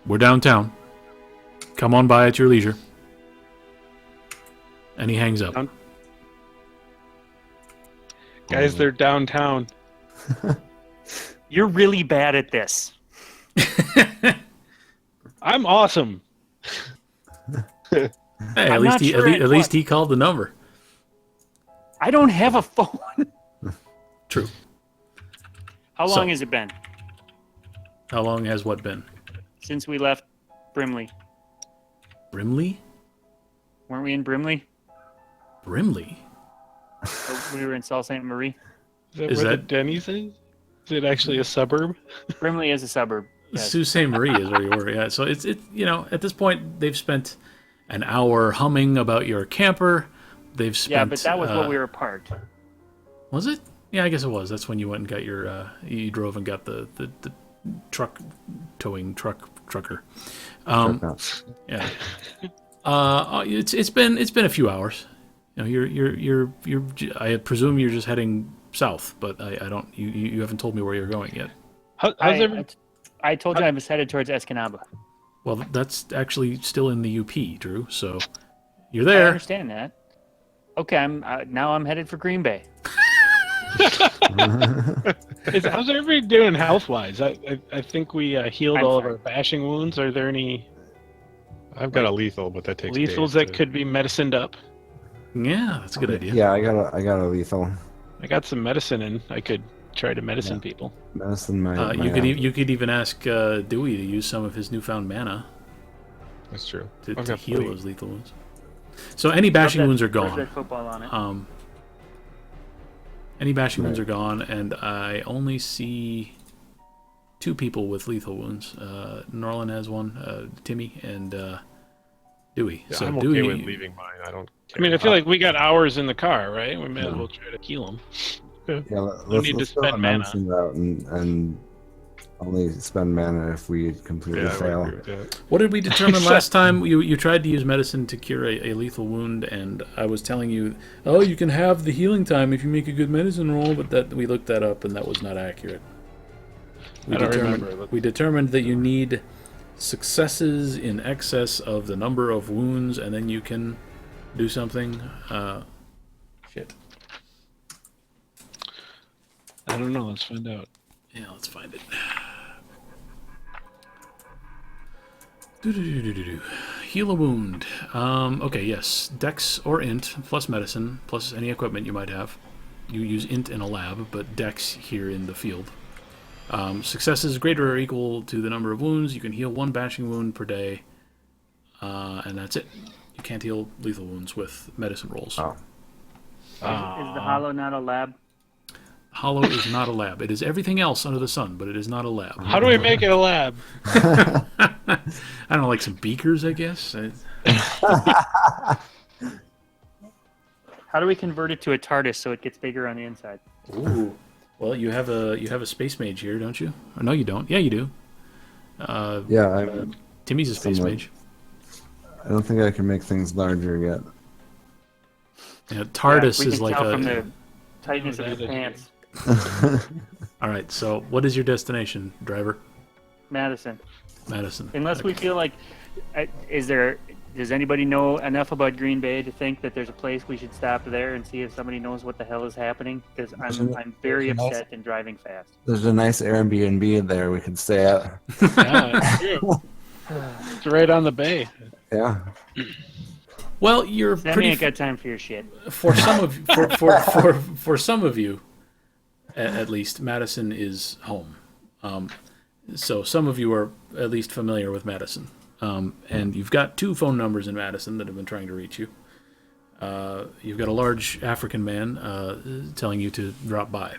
we're downtown. Come on by at your leisure. And he hangs up. Guys, they're downtown. You're really bad at this. I'm awesome. Hey, at I'm least not he sure at least he called the number. I don't have a phone. True. How So- long has it been How long has what been? since we left Brimley? Brimley? Weren't we in Brimley? Brimley? Or we were in Sault Ste. Marie. Is that where the Denny's is? Is it actually a suburb? Brimley is a suburb. Yes. Sault Ste. Marie is where you were. Yeah. So it's at this point they've spent an hour humming about your camper. They've spent. Yeah, but that was what we were parked. Was it? Yeah, I guess it was. That's when you went and got your. You drove and got the truck towing trucker. Yeah. It's been a few hours. You're I presume you're just heading south, but I don't. You haven't told me where you're going yet. I told you I was headed towards Escanaba. Well, that's actually still in the UP, Drew. So you're I there. understand that. Okay, I'm headed for Green Bay. How's everybody doing health-wise? I think we healed all of our bashing wounds. Are there any I've got a lethal, but that takes lethals days that to- could be medicined up? Yeah, that's a good idea. Yeah, I got a lethal I got some medicine and I could try to medicine people. medicine. You could even ask Dewey to use some of his newfound mana That's true. to I've got heal plenty. those lethal wounds. So any bashing wounds are Thursday gone. football on it. Any bashing wounds are gone, and I only see 2 people with lethal wounds. Norlin has one, Timmy, and Dewey. Yeah, So I'm Dewey, okay with leaving mine. I don't. I mean, I feel like we got hours in the car, right? We may as well try to heal them. Yeah, need to let's go spend the mana. medicine route and only spend mana if we completely Yeah, I would fail. agree with that. what did we determine last time? You tried to use medicine to cure a lethal wound, and I was telling you, oh, you can have the healing time if you make a good medicine roll, but that we looked that up, and that was not accurate. I don't remember. We determined that you need successes in excess of the number of wounds, and then you can do something. Shit. I don't know. Let's find out. Yeah, let's find it. Do-do-do-do-do-do. Heal a wound. Okay, yes. Dex or int plus medicine plus any equipment you might have. You use int in a lab, but dex here in the field. Successes greater or equal to the number of wounds. You can heal 1 bashing wound per day, and that's it. You can't heal lethal wounds with medicine rolls. Oh. Is the Hollow not a lab? Hollow is not a lab. It is everything else under the sun, but it is not a lab. How do we make it a lab? I don't know, like some beakers, I guess. How do we convert it to a TARDIS so it gets bigger on the inside? Ooh. Well, you have a space mage here, don't you? Or no, you don't. Yeah, you do. Yeah, Timmy's a space somewhat. mage. I don't think I can make things larger yet. Yeah, TARDIS we is can like tell a. from the tightness of that your is- pants. All right. So, what is your destination, driver? Madison. Madison. Unless we feel like, does anybody know enough about Green Bay to think that there's a place we should stop there and see if somebody knows what the hell is happening? Because I'm very There's a nice- upset and driving fast. There's a nice Airbnb there we could stay at. Yeah, it's true. It's right on the bay. Yeah. Well, you're Sammy pretty ain't got time for your shit. for some of for some of you, at least, Madison is home. So some of you are at least familiar with Madison. And you've got 2 phone numbers in Madison that have been trying to reach you. You've got a large African man telling you to drop by.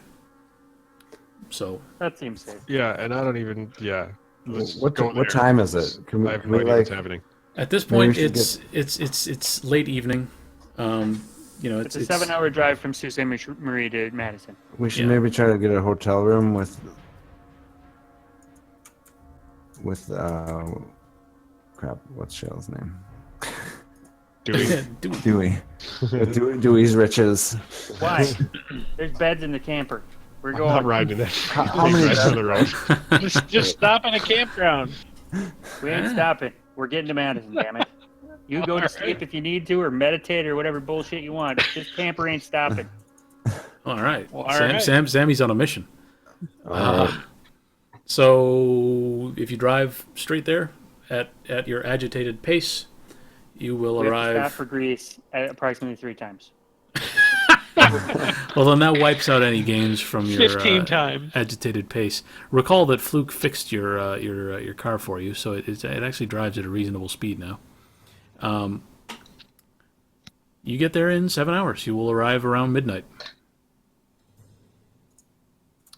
So That seems safe. Yeah, and I don't even. Yeah. Let's What go there. time is it? I have no idea what's happening. at this Maybe we point, should it's late evening. It's a 7-hour drive from Sault Ste. Marie to Madison. We should Yeah. maybe try to get a hotel room with crap. What's Shell's name? Dewey. Dewey. With Dewey's riches. Why? There's beds in the camper. We're I'm going. not riding that. How many Rest on the road. Just stop at a campground. We ain't stopping. We're getting to Madison, damn it. You go to sleep if you need to, or meditate, or whatever bullshit you want. This camper ain't stopping. All right. Well, all right. Sammy's on a mission. So if you drive straight there at your agitated pace, you will We have to stop arrive. for Greece at approximately 3 times. Well, then that wipes out any gains from your 15 times. agitated pace. Recall that Fluke fixed your car for you, so it actually drives at a reasonable speed now. You get there in 7 hours. You will arrive around midnight.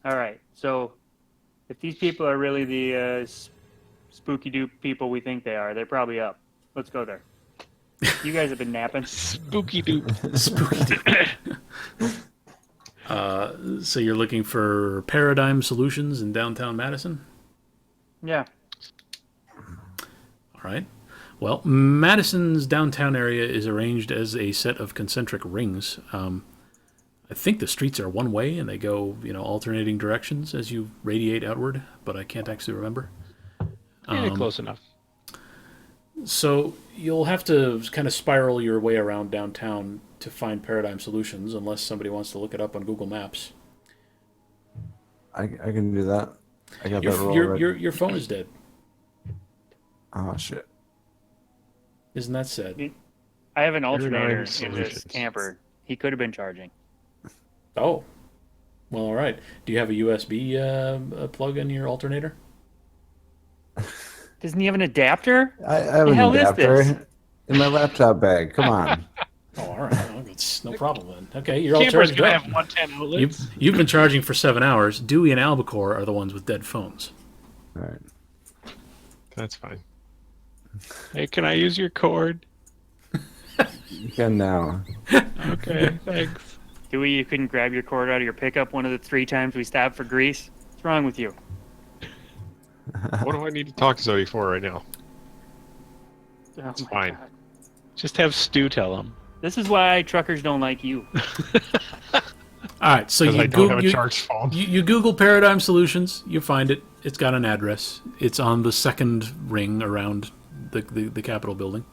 All right. So if these people are really the spooky doop people we think they are, they're probably up. Let's go there. You guys have been napping. Spooky doop. Spooky. So you're looking for Paradigm Solutions in downtown Madison? Yeah. All right. Well, Madison's downtown area is arranged as a set of concentric rings. I think the streets are one way and they go, alternating directions as you radiate outward, but I can't actually remember. Yeah, close enough. So you'll have to kind of spiral your way around downtown to find Paradigm Solutions, unless somebody wants to look it up on Google Maps. I can do that. I got that roll Your already. your phone is dead. Oh shit. Isn't that sad? I have an alternator Paradigm in this Solutions. camper. He could have been charging. Oh. Well, all right. Do you have a USB plug in your alternator? Doesn't he have an adapter? I have The an hell is adapter this? in my laptop bag. Come on. Oh, all right. Well, it's no problem then. Okay, you're all Camper's charged gonna up. have 110 outlets. You've been charging for 7 hours. Dewey and Albacore are the ones with dead phones. All right. That's fine. Hey, can I use your cord? You can now. Okay, thanks. Dewey, you couldn't grab your cord out of your pickup one of the 3 times we stopped for Greece? What's wrong with you? What do I need to talk to Zoe for right now? Oh It's my fine. God. Just have Stu tell him. This is why truckers don't like you. All right, so Because I you don't have a Google, charged phone. you Google Paradigm Solutions. You find it. It's got an address. It's on the second ring around the Capitol building.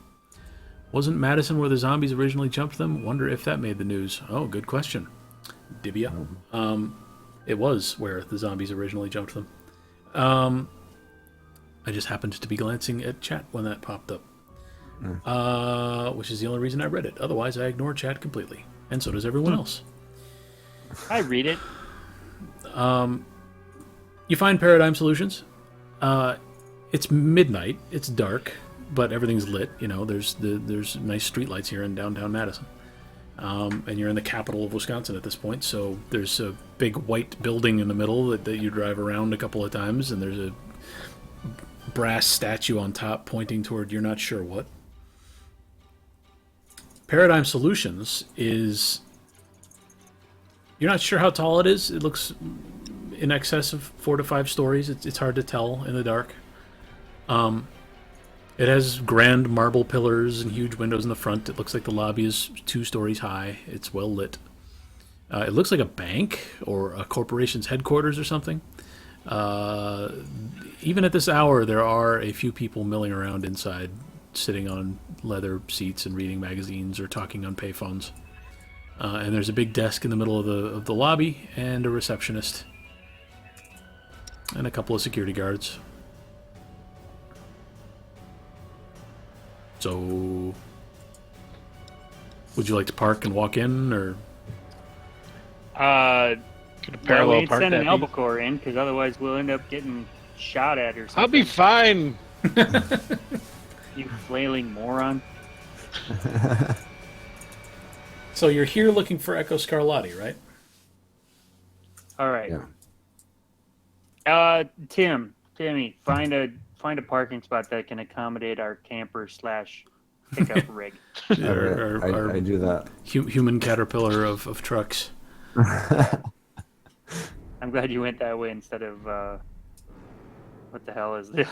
Wasn't Madison where the zombies originally jumped them? Wonder if that made the news. Oh, good question. Dibia. It was where the zombies originally jumped them. I just happened to be glancing at chat when that popped up. Which is the only reason I read it. Otherwise, I ignore chat completely. And so does everyone else. I read it. You find Paradigm Solutions. It's midnight. It's dark, but everything's lit. There's nice streetlights here in downtown Madison. And you're in the capital of Wisconsin at this point, so there's a big white building in the middle that you drive around a couple of times, and there's a brass statue on top pointing toward you're not sure what. Paradigm Solutions is... You're not sure how tall it is. It looks in excess of 4 to 5 stories. It's hard to tell in the dark. It has grand marble pillars and huge windows in the front. It looks like the lobby is 2 stories high. It's well lit. It looks like a bank or a corporation's headquarters or something. Even at this hour, there are a few people milling around inside, sitting on leather seats and reading magazines or talking on payphones. And there's a big desk in the middle of the lobby and a receptionist and a couple of security guards. So, would you like to park and walk in, or? Could a Well, we parallel ain't park sending that be? Albacore in, because otherwing we'll end up getting shot at or something. I'll be fine. You flailing moron. So you're here looking for Echo Scarlatti, right? All right. Yeah. Timmy, find a parking spot that can accommodate our camper / pickup rig. I do that. Human caterpillar of trucks. I'm glad you went that way instead of what the hell is the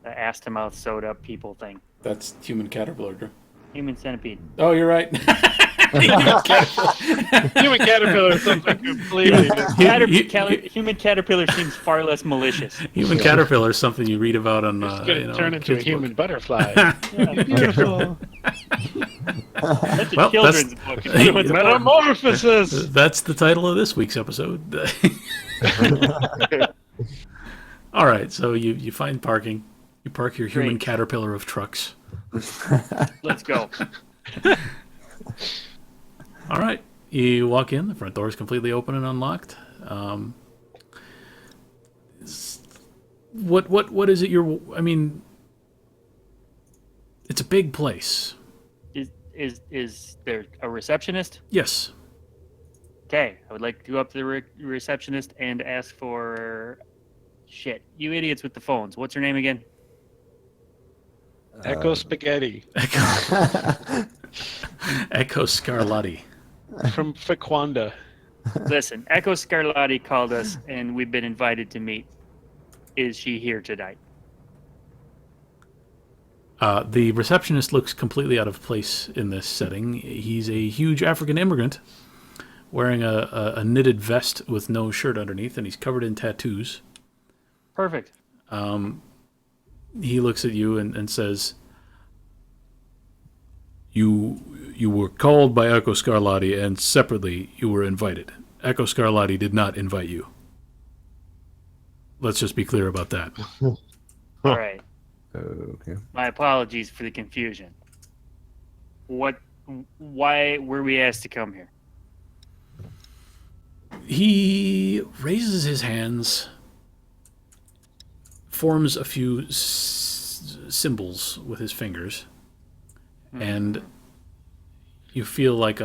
ass-to-mouth sewed-up people thing? That's human caterpillar, Drew. Human centipede. Oh, you're right. Human caterpillar is something completely different. Human caterpillar seems far less malicious. Human caterpillar is something you read about on. It's going to turn into a kids' human book. butterfly. Yeah, beautiful. That's a Well, children's book. Another one's a porn. Metamorphosis. That's the title of this week's episode. All right, so you find parking. You park your human Great. caterpillar of trucks. Let's go. All right, you walk in. The front door is completely open and unlocked. What is it? I mean, it's a big place. Is there a receptionist? Yes. Okay, I would like to go up to the receptionist and ask for... Shit, you idiots with the phones. What's her name again? Echo Spaghetti Echo Scarlatti. from Fequanda. Listen, Echo Scarlatti called us, and we've been invited to meet. Is she here tonight? The receptionist looks completely out of place in this setting. He's a huge African immigrant wearing a knitted vest with no shirt underneath, and he's covered in tattoos. Perfect. He looks at you and says, You were called by Echo Scarlatti, and separately you were invited. Echo Scarlatti did not invite you. Let's just be clear about that. All right. Okay. My apologies for the confusion. Why were we asked to come here? He raises his hands, forms a few symbols with his fingers, and you feel like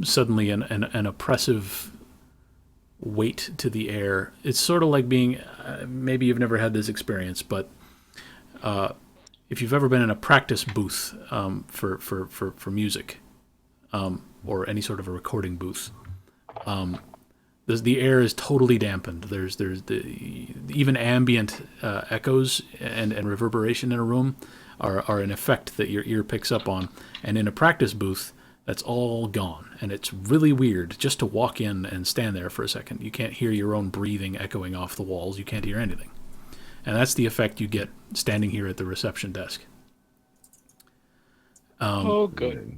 suddenly an oppressive weight to the air. It's sort of like being, maybe you've never had this experience, but if you've ever been in a practice booth for music, or any sort of a recording booth, the air is totally dampened. There's even ambient echoes and reverberation in a room are an effect that your ear picks up on. And in a practice booth, that's all gone. And it's really weird just to walk in and stand there for a second. You can't hear your own breathing echoing off the walls. You can't hear anything. And that's the effect you get standing here at the reception desk. Oh, good.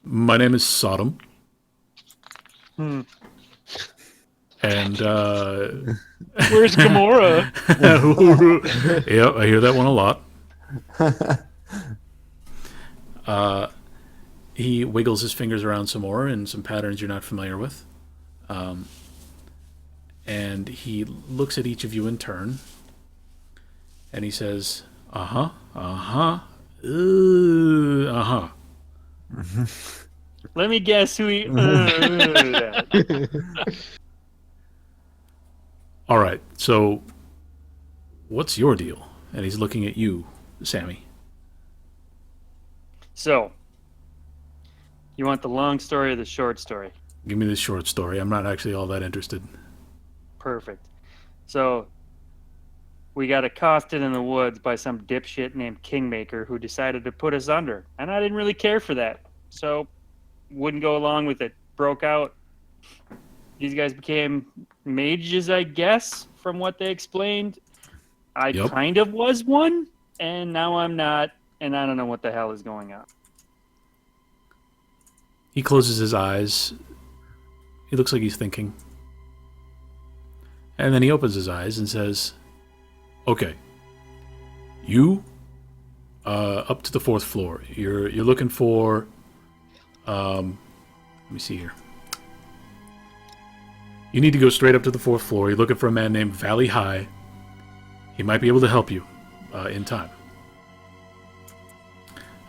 My name is Sodom. And Where's Gamora? yeah, I hear that one a lot. He wiggles his fingers around some more in some patterns you're not familiar with. And he looks at each of you in turn. And he says, uh-huh, uh-huh, uh-huh. Let me guess who he... All right, so what's your deal? And he's looking at you, Sammy. So, you want the long story or the short story? Give me this short story. I'm not actually all that interested. Perfect. So, we got accosted in the woods by some dipshit named Kingmaker who decided to put us under. And I didn't really care for that. So, wouldn't go along with it. Broke out. These guys became mages, I guess, from what they explained. I kind of was one, and now I'm not, and I don't know what the hell is going on. He closes his eyes. He looks like he's thinking. And then he opens his eyes and says, okay, you, up to the 4th floor. You're looking for, let me see here. You need to go straight up to the 4th floor. You're looking for a man named Valley High. He might be able to help you in time.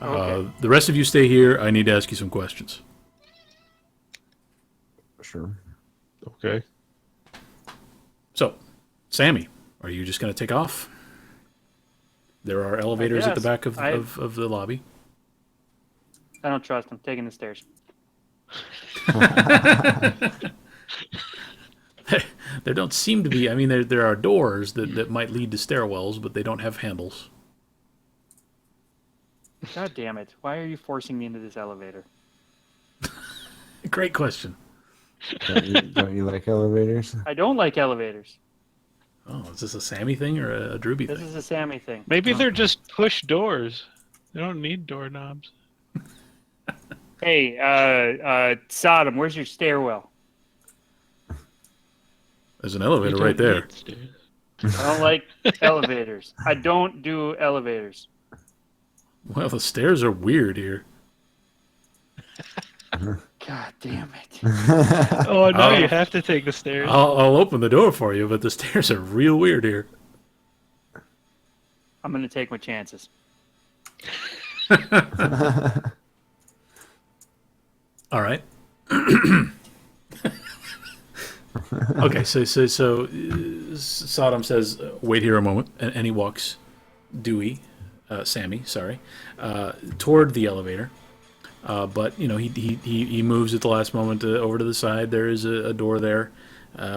Okay. The rest of you stay here. I need to ask you some questions. Sure. Okay. So, Sammy, are you just going to take off? There are elevators at the back of the lobby. I don't trust him. Taking the stairs. There don't seem to be. I mean, there are doors that might lead to stairwells, but they don't have handles. God damn it. Why are you forcing me into this elevator? Great question. Don't you like elevators? I don't like elevators. Oh, is this a Sammy thing or a Drewby This thing? is a Sammy thing. Maybe they're just push doors. They don't need doorknobs. Hey, Sodom, where's your stairwell? There's an elevator You right don't there. need stairs. I don't like elevators. I don't do elevators. Well, the stairs are weird here. God damn it. Oh, no, Oh. you have to take the stairs. I'll open the door for you, but the stairs are real weird here. I'm going to take my chances. All right. Okay, so Sodom says, "Wait here a moment," and he walks Sammy, toward the elevator. But he moves at the last moment over to the side. There is a door there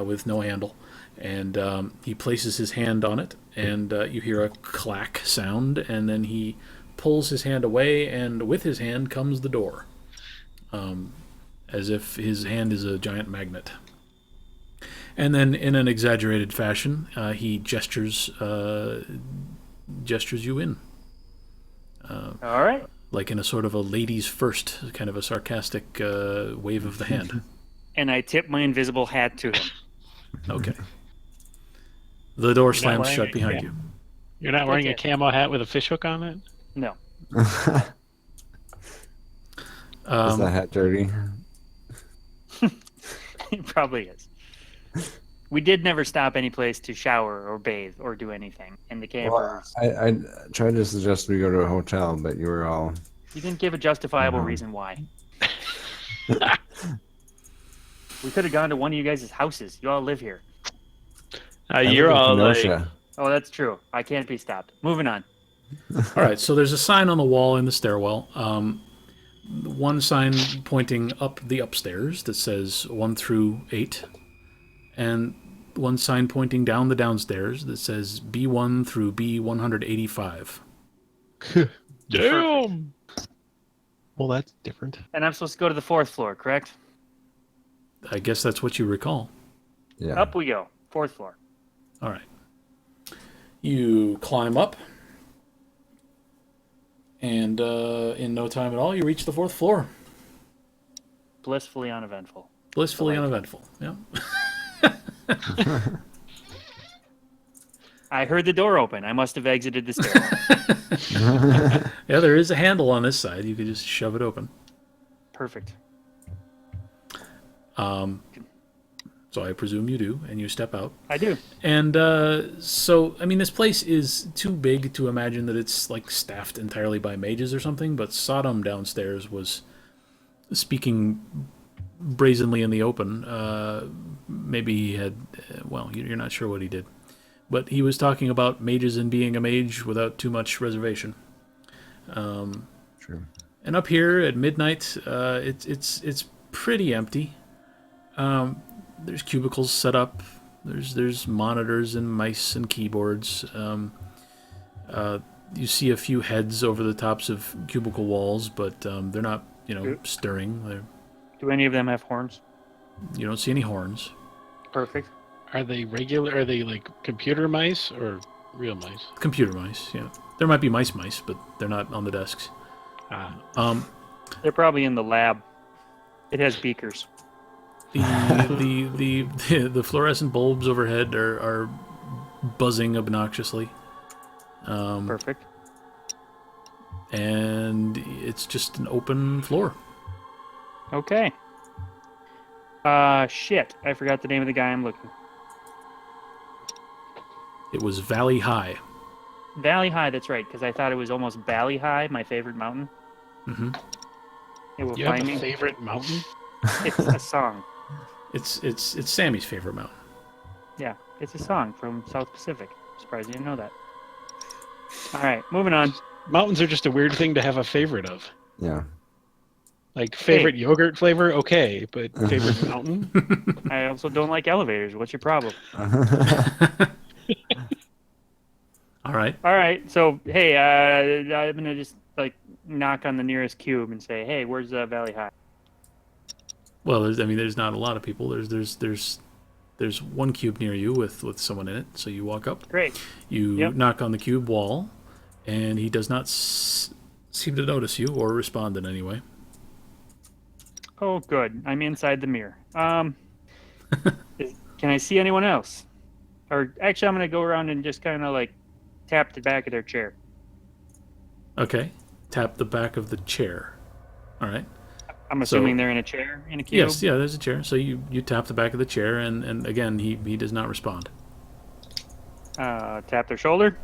with no handle, and he places his hand on it, and you hear a clack sound, and then he pulls his hand away, and with his hand comes the door, as if his hand is a giant magnet. And then, in an exaggerated fashion, he gestures you in. All right. Like in a sort of a ladies first, kind of a sarcastic wave of the hand. And I tip my invisible hat to him. Okay. The door You're not slams wearing shut a behind cap. you. You're not wearing a Okay. camo hat with a fishhook on it? No. Is that hat dirty? It probably is. We did never stop any place to shower or bathe or do anything. And the Well, campers. I tried to suggest we go to a hotel, but you were all. You didn't give a justifiable No. reason why. We could have gone to one of you guys' houses. You all live here. I You're live in all like, Kenosha. Oh, that's true. I can't be stopped. Moving on. All right, so there's a sign on the wall in the stairwell. One sign pointing up the upstairs that says 1 through 8. And one sign pointing down the downstairs that says B1 through B185. Damn. Well, that's different. And I'm supposed to go to the 4th floor, correct? I guess that's what you recall. Yeah. Up we go. 4th floor. All right. You climb up, and in no time at all, you reach the 4th floor. Blissfully uneventful. Blissfully Delightful. uneventful. Yeah. I heard the door open. I must have exited the stairwell. Yeah, there is a handle on this side. You could just shove it open. Perfect. So I presume you do, and you step out. I do. And so, I mean, this place is too big to imagine that it's like staffed entirely by mages or something, but Sodom downstairs was speaking brazenly in the open. Maybe he had, well, you're not sure what he did. But he was talking about mages and being a mage without too much reservation. True. And up here at midnight, it's pretty empty. There's cubicles set up. There's monitors and mice and keyboards. You see a few heads over the tops of cubicle walls, but they're not, stirring. Do any of them have horns? You don't see any horns. Perfect. are they like computer mice or real mice? Computer mice, yeah. There might be mice, but they're not on the desks. Ah. They're probably in the lab. It has beakers. The fluorescent bulbs overhead are buzzing obnoxiously. Perfect. And it's just an open floor. Okay. Shit. I forgot the name of the guy I'm looking. It was Valley High. Valley High, that's right, because I thought it was almost Valley High, my favorite mountain. Mm-hmm. It will You have find a me. favorite mountain? It's a song. It's Sammy's favorite mountain. Yeah, it's a song from South Pacific. Surprised you didn't know that. All right, moving on. Mountains are just a weird thing to have a favorite of. Yeah. Like favorite yogurt flavor, okay, but favorite mountain? I also don't like elevators. What's your problem? All right. All right, so hey, I'm gonna just like knock on the nearest cube and say, hey, where's Valley High? Well, there's not a lot of people. There's one cube near you with someone in it. So you walk up. Great. You Yep. knock on the cube wall, and he does not seem to notice you or respond in any way. Oh, good. I'm inside the mirror. Can I see anyone else? Or actually, I'm gonna go around and just kind of like tap the back of their chair. Okay. Tap the back of the chair. All right. I'm assuming they're in a chair in a cube. Yes. Yeah. There's a chair. So you tap the back of the chair, and again he does not respond. Tap their shoulder.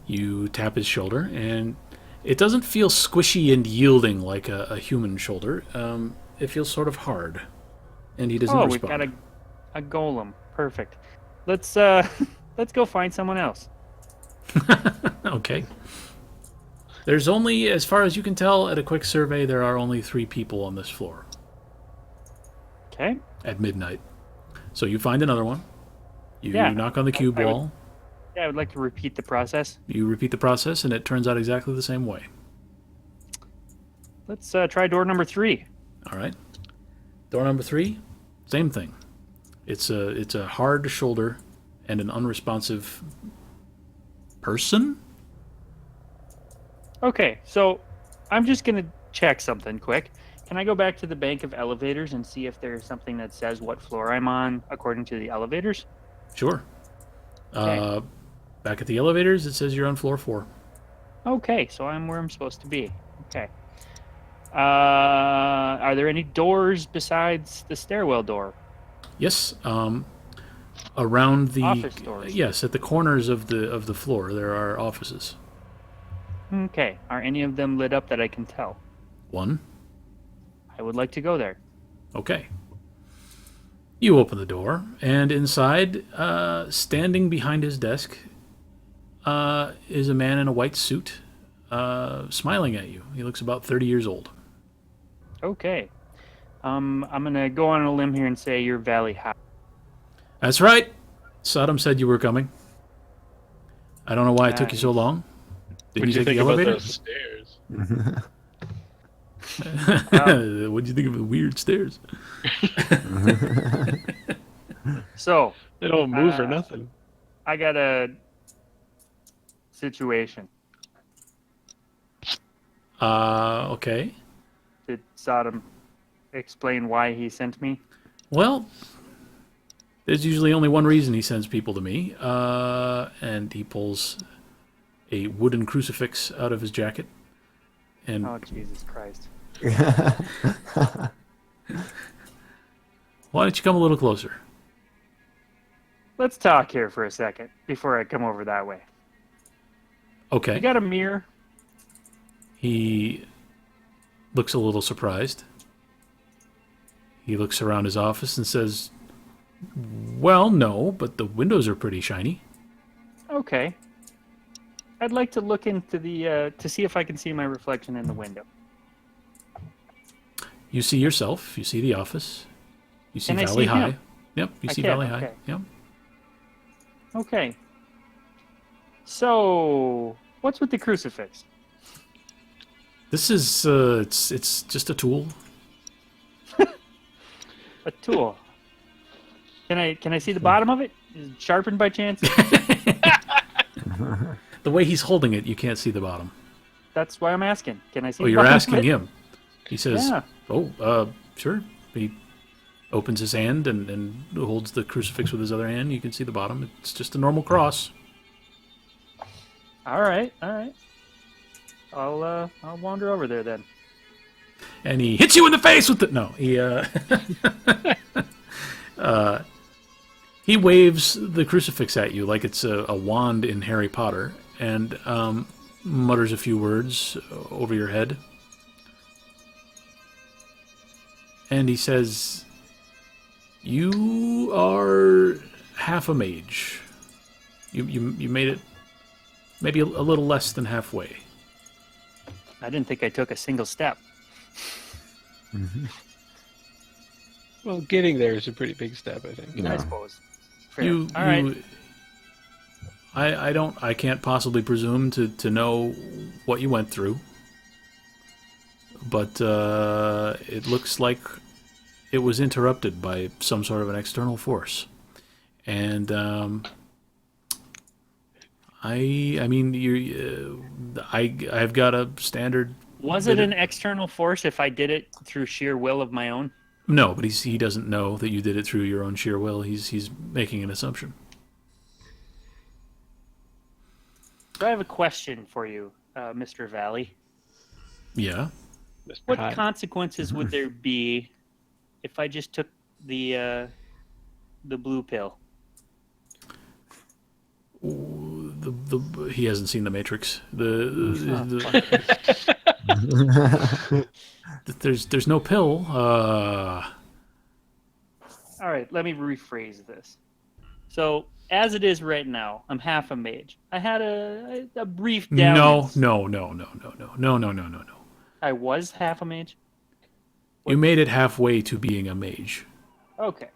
You tap his shoulder, and it doesn't feel squishy and yielding like a human shoulder. It feels sort of hard, and he doesn't Oh, respond. we've got a golem. Perfect. Let's let's go find someone else. Okay. There's only, as far as you can tell, at a quick survey, there are only 3 people on this floor Okay. at midnight. So you find another one. You Yeah, knock on the cube I would- wall. Yeah, I would like to repeat the process. You repeat the process, and it turns out exactly the same way. Let's try door number 3. All right. Door number 3, same thing. It's a hard shoulder and an unresponsive person. Okay, so I'm just gonna check something quick. Can I go back to the bank of elevators and see if there's something that says what floor I'm on according to the elevators? Sure. Okay. Back at the elevators, it says you're on floor 4. Okay, so I'm where I'm supposed to be. Okay. Are there any doors besides the stairwell door? Yes. Around the Office doors. Yes, at the corners of the floor there are offices. Okay. Are any of them lit up that I can tell? One. I would like to go there. Okay. You open the door, and inside, standing behind his desk, is a man in a white suit, smiling at you. He looks about 30 years old. Okay. I'm gonna go on a limb here and say you're Valley High. That's right. Sodom said you were coming. I don't know why it took you so Nice. long. Did What'd you you take think the about elevator? those stairs? What did you think of the weird stairs? So, They don't move or Uh, nothing. I got a situation. Okay. Did Sodom explain why he sent me? Well, there's usually only one reason he sends people to me, and he pulls a wooden crucifix out of his jacket. And Oh, Jesus Christ. why don't you come a little closer? Let's talk here for a second before I come over that way. Okay. You got a mirror? He looks a little surprised. He looks around his office and says, "Well, no, but the windows are pretty shiny." Okay. I'd like to look into the, to see if I can see my reflection in the window. You see yourself. You see the office. You see Can I Valley see High. him? Yep, you I see can, Valley High. okay. Yep. Okay. So, what's with the crucifix? This is it's just a tool. A tool. Can I see the bottom of it? Is it sharpened by chance? The way he's holding it, you can't see the bottom. That's why I'm asking. Can I see Oh, the you're bottom of asking it? him. He says, Yeah. "Oh, sure." He opens his hand and holds the crucifix with his other hand. You can see the bottom. It's just a normal cross. All right. I'll wander over there then. and he hits you in the face with the... No, he waves the crucifix at you like it's a wand in Harry Potter, and mutters a few words over your head. And he says, "You are half a mage. You made it maybe a little less than halfway." I didn't think I took a single step. Well, getting there is a pretty big step, I think. Yeah. I suppose. Fair. All right. I can't possibly presume to know what you went through, but it looks like it was interrupted by some sort of an external force, and I've got a standard. Was it an external force if I did it through sheer will of my own? No, but he doesn't know that you did it through your own sheer will. He's making an assumption. So I have a question for you, Mr. Valley. Yeah. What consequences would there be if I just took the blue pill? He hasn't seen The Matrix. There's no pill. All right, let me rephrase this. So, as it is right now, I'm half a mage. I had a brief down. No. I was half a mage? You made it halfway to being a mage. Okay.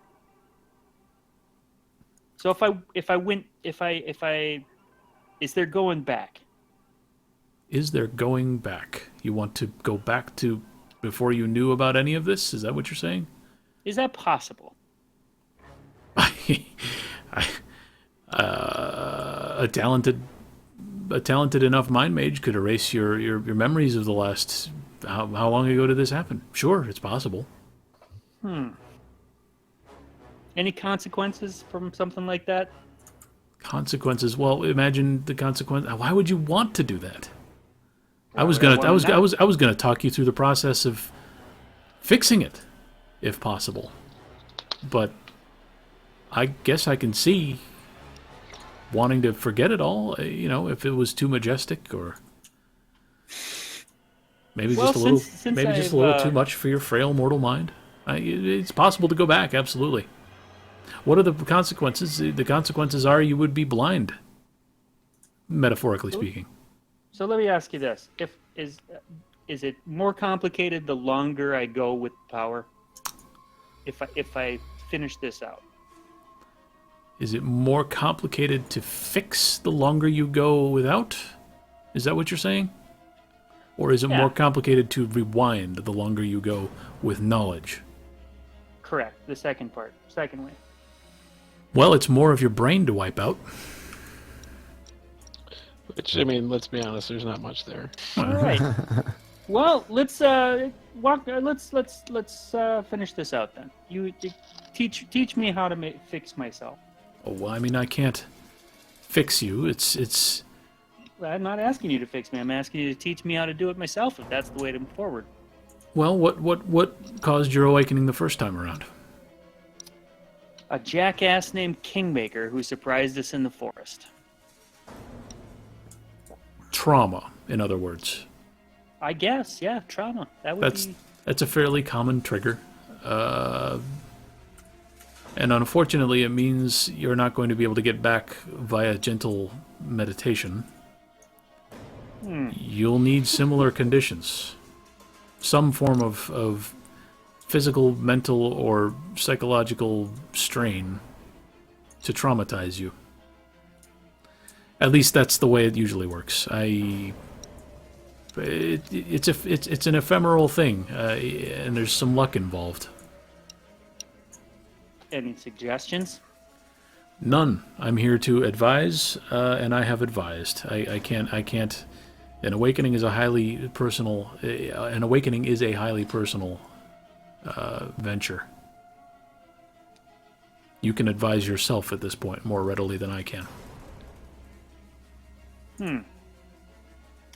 So if I is there going back? Is there going back? You want to go back to before you knew about any of this? Is that what you're saying? Is that possible? A talented enough mind mage could erase your memories of the last. How long ago did this happen? Sure, it's possible. Any consequences from something like that? Consequences? Well, imagine the consequence. Why would you want to do that? I was would I gonna talk you through the process of fixing it, if possible. But I guess I can see wanting to forget it all. If it was too majestic, or maybe just a little, too much for your frail mortal mind. It's possible to go back. Absolutely. What are the consequences? The consequences are you would be blind, metaphorically speaking. So let me ask you this: is it more complicated the longer I go with power? If I finish this out, is it more complicated to fix the longer you go without? Is that what you're saying? Or is it more complicated to rewind the longer you go with knowledge? Correct. The second part. Secondly. Well, it's more of your brain to wipe out. Which, I mean, let's be honest, there's not much there. All right. Well, let's finish this out then. You teach me how to fix myself. Oh, well, I mean, I can't fix you. It's. I'm not asking you to fix me. I'm asking you to teach me how to do it myself. If that's the way to move forward. Well, what caused your awakening the first time around? A jackass named Kingmaker who surprised us in the forest. Trauma, in other words. I guess, yeah, trauma. That's a fairly common trigger. And unfortunately, it means you're not going to be able to get back via gentle meditation. You'll need similar conditions. Some form of physical, mental, or psychological strain to traumatize you. At least that's the way it usually works. It's an ephemeral thing, and there's some luck involved. Any suggestions? None. I'm here to advise, and I have advised. I can't. An awakening is a highly personal. An awakening is a highly personal venture. You can advise yourself at this point more readily than I can.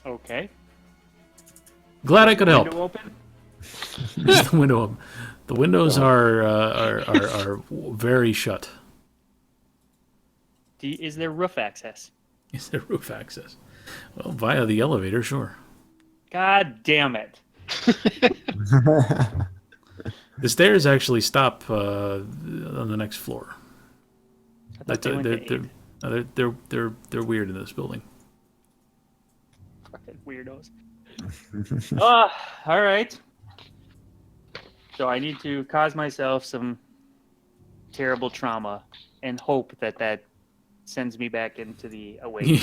Okay. Glad I could help. Window open? Just the window. The windows are very shut. Is there roof access? Is there roof access? Well, via the elevator, sure. God damn it. The stairs actually stop on the next floor. I thought they went to eight. They're weird in this building. Fucking weirdos. All right. So I need to cause myself some terrible trauma and hope that sends me back into the awakening.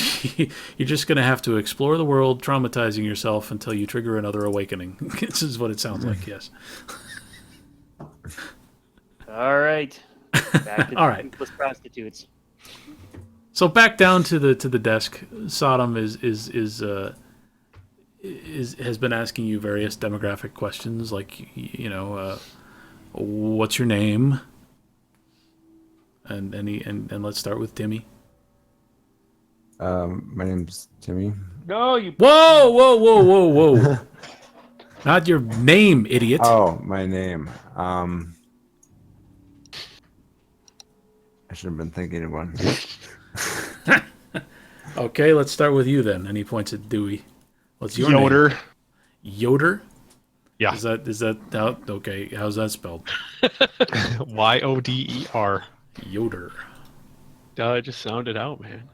You're just going to have to explore the world, traumatizing yourself until you trigger another awakening. This is what it sounds like, yes. All right. Back to All the right. toothless prostitutes. So back down to the desk. Sodom has been asking you various demographic questions, like what's your name? And let's start with Timmy. My name's Timmy. No, you. Whoa! Not your name, idiot. Oh, my name. I should have been thinking of one. Okay, let's start with you then. And he points at Dewey. What's your Yoder. name? Yoder? Yeah. Is that how, okay? How's that spelled? Yoder. Yoder. I just sound it out, man.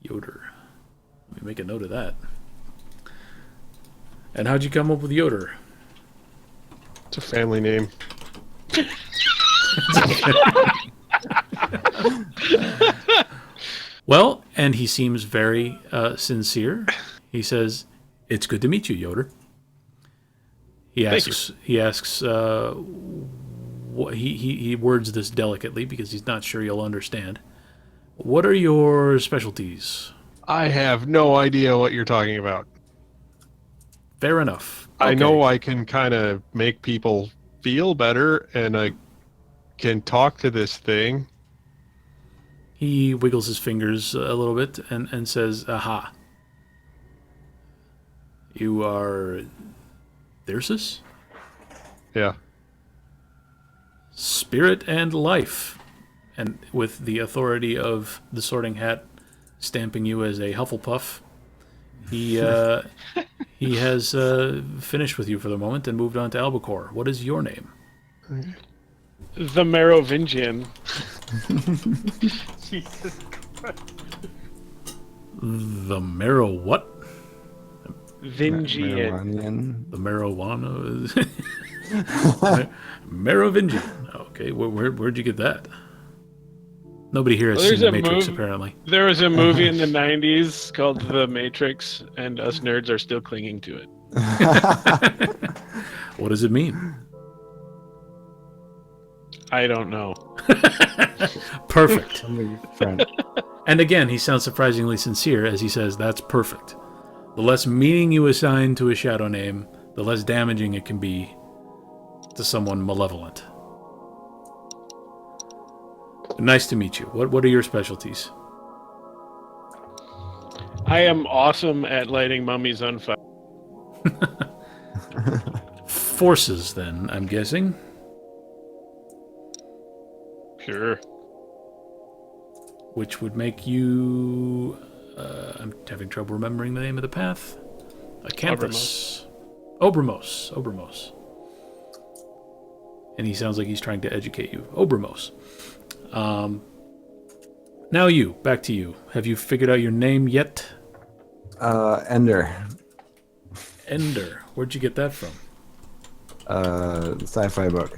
Yoder. Let me make a note of that. And how'd you come up with Yoder? It's a family name. Well, and he seems very sincere. He says, "It's good to meet you, Yoder." He asks. He asks. He words this delicately because he's not sure you'll understand. What are your specialties? I have no idea what you're talking about. Fair enough. I Okay. know I can kind of make people feel better, and I can talk to this thing. He wiggles his fingers a little bit and says, "Aha. You are Thyrsus? Yeah. Spirit and life." And with the authority of the Sorting Hat stamping you as a Hufflepuff, he has finished with you for the moment and moved on to Albacore. What is your name? The Merovingian. Jesus Christ. The Marrow what? Vingian. Melanian. The marijuana is Merovingian. Okay, where'd you get that? Nobody here has Well, seen there's The a Matrix, mov- apparently. There was a movie in the 90s called The Matrix, and us nerds are still clinging to it. What does it mean? I don't know. Perfect. Somebody friend. And again, he sounds surprisingly sincere as he says, "That's perfect. The less meaning you assign to a shadow name, the less damaging it can be to someone malevolent." Nice to meet you. What are your specialties? I am awesome at lighting mummies on fire. Forces, then, I'm guessing. Sure. Which would make you... I'm having trouble remembering the name of the path. Acanthus. Obramos. And he sounds like he's trying to educate you. Obramos. Now back to you. Have you figured out your name yet? Ender. Ender. Where'd you get that from? Sci-fi book.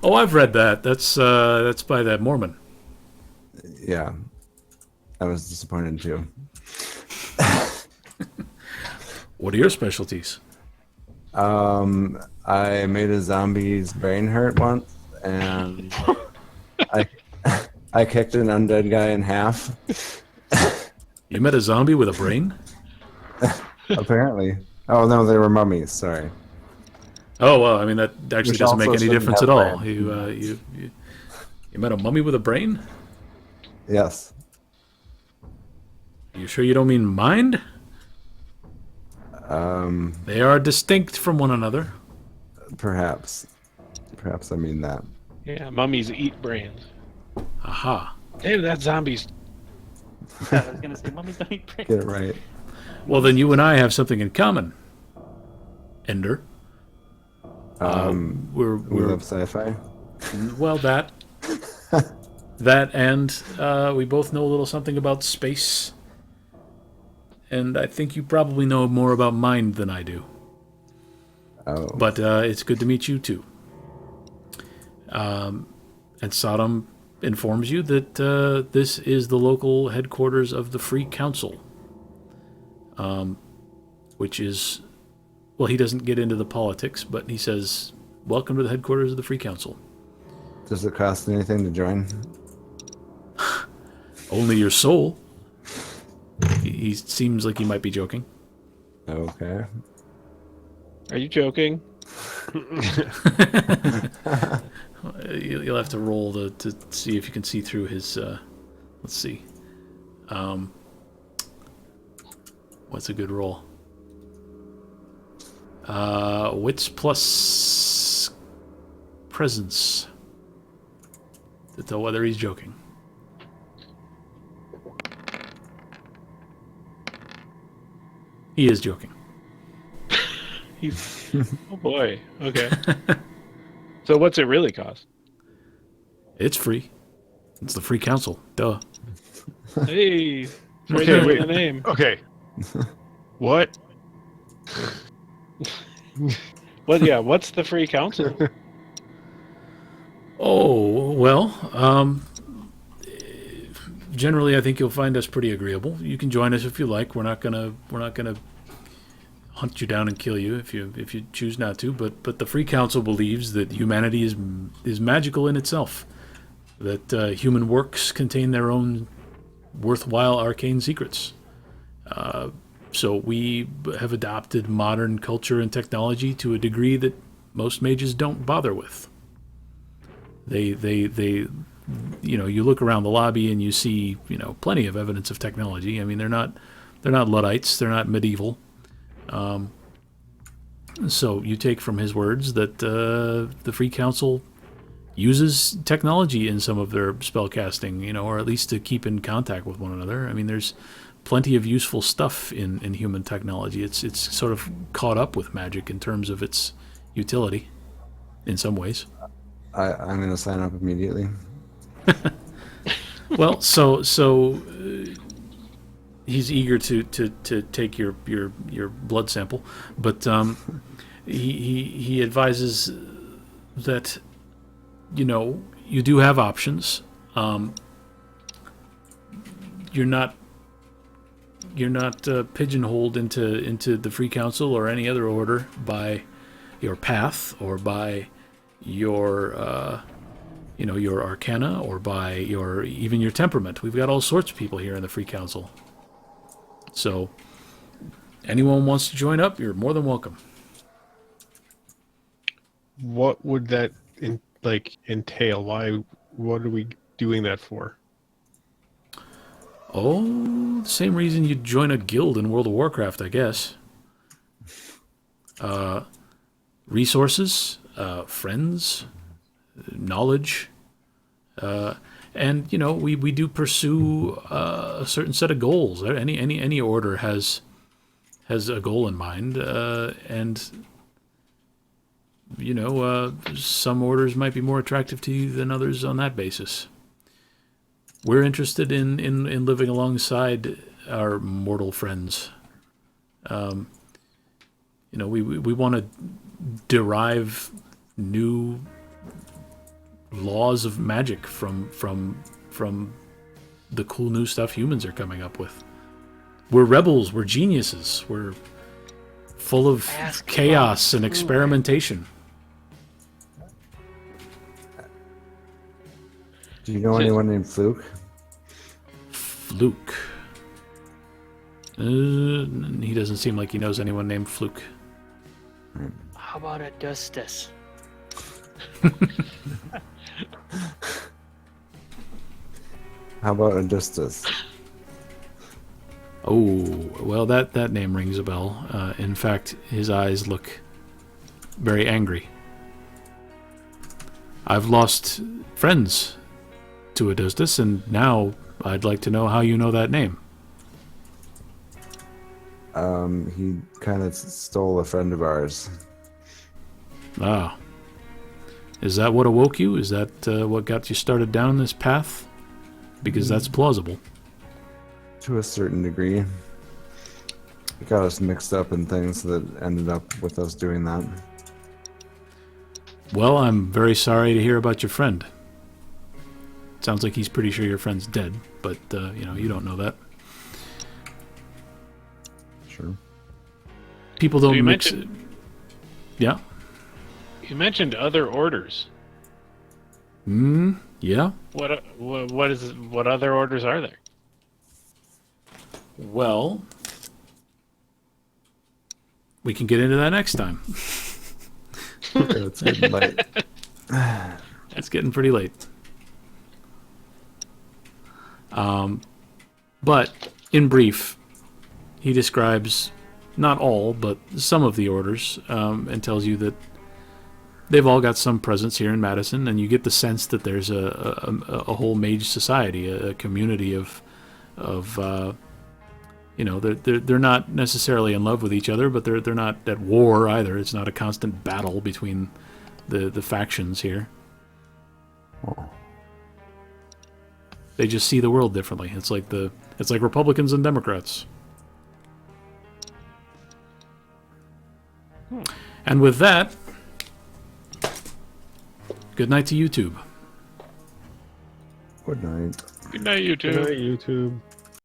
Oh, I've read that. That's by that Mormon. Yeah. I was disappointed too. What are your specialties? I made a zombie's brain hurt once, and I kicked an undead guy in half. You met a zombie with a brain? Apparently. Oh no, they were mummies. Sorry. Oh well, I mean that actually Which doesn't make also any shouldn't difference have at all. brain. You met a mummy with a brain? Yes. You sure you don't mean mind? They are distinct from one another. Perhaps I mean that. Yeah, mummies eat brains. Aha. Hey, that's zombies. I was gonna say, mummies don't eat brains. Get it right. Well, then you and I have something in common, Ender. We We're love sci-fi. well that and we both know a little something about space. And I think you probably know more about mind than I do. Oh. But it's good to meet you too. And Sodom informs you that this is the local headquarters of the Free Council, which is, well, he doesn't get into the politics, but he says, "Welcome to the headquarters of the Free Council." Does it cost anything to join? Only your soul. He seems like he might be joking. Okay. Are you joking? You'll have to roll to see if you can see through his. Let's see. What's a good roll? Wits plus presence to tell whether he's joking. He is joking. Oh boy. Okay. So what's it really cost? It's free. It's the Free Council. Duh. Hey, it's right Okay, there in wait. the name. Okay. What? Well, yeah. What's the Free Council? Oh well. Generally, I think you'll find us pretty agreeable. You can join us if you like. We're not gonna hunt you down and kill you if you choose not to. But the Free Council believes that humanity is magical in itself. That human works contain their own worthwhile arcane secrets. So we have adopted modern culture and technology to a degree that most mages don't bother with. They you look around the lobby and you see, plenty of evidence of technology. I mean, they're not Luddites, they're not medieval. So you take from his words that the Free Council uses technology in some of their spell casting, or at least to keep in contact with one another. I mean, there's plenty of useful stuff in human technology. It's sort of caught up with magic in terms of its utility, in some ways. I'm gonna sign up immediately. Well, so he's eager to take your blood sample, but he advises that you do have options. You're not pigeonholed into the Free Council or any other order by your path or by your your arcana or by even your temperament. We've got all sorts of people here in the Free Council. So anyone wants to join up, you're more than welcome. What would that entail? What are we doing that for? Oh, the same reason you'd join a guild in World of Warcraft, I guess. Resources, friends, knowledge, and we do pursue a certain set of goals. Any order has a goal in mind, and some orders might be more attractive to you than others on that basis. We're interested in living alongside our mortal friends. We want to derive new laws of magic from the cool new stuff humans are coming up with. We're rebels, we're geniuses, we're full of chaos and experimentation. Do you know anyone named Fluke? Fluke. He doesn't seem like he knows anyone named Fluke. How about Augustus? How about Augustus? Oh, well, that name rings a bell. In fact, his eyes look very angry. I've lost friends to Adustus, and now I'd like to know how you know that name. He kind of stole a friend of ours. Ah. Is that what awoke you? Is that what got you started down this path? Because that's plausible. To a certain degree. It got us mixed up in things that ended up with us doing that. Well, I'm very sorry to hear about your friend. Sounds like he's pretty sure your friend's dead, but, you don't know that. Sure. People So don't you mix... mentioned- Yeah? You mentioned other orders. Yeah? What other orders are there? Well... We can get into that next time. It's getting late. It's getting pretty late. But, in brief, he describes not all, but some of the orders, and tells you that they've all got some presence here in Madison, and you get the sense that there's a whole mage society, a community of they're not necessarily in love with each other, but they're not at war either. It's not a constant battle between the factions here. Oh. They just see the world differently. It's like Republicans and Democrats. And with that, good night to YouTube. Good night. Good night, you two. Good night, YouTube.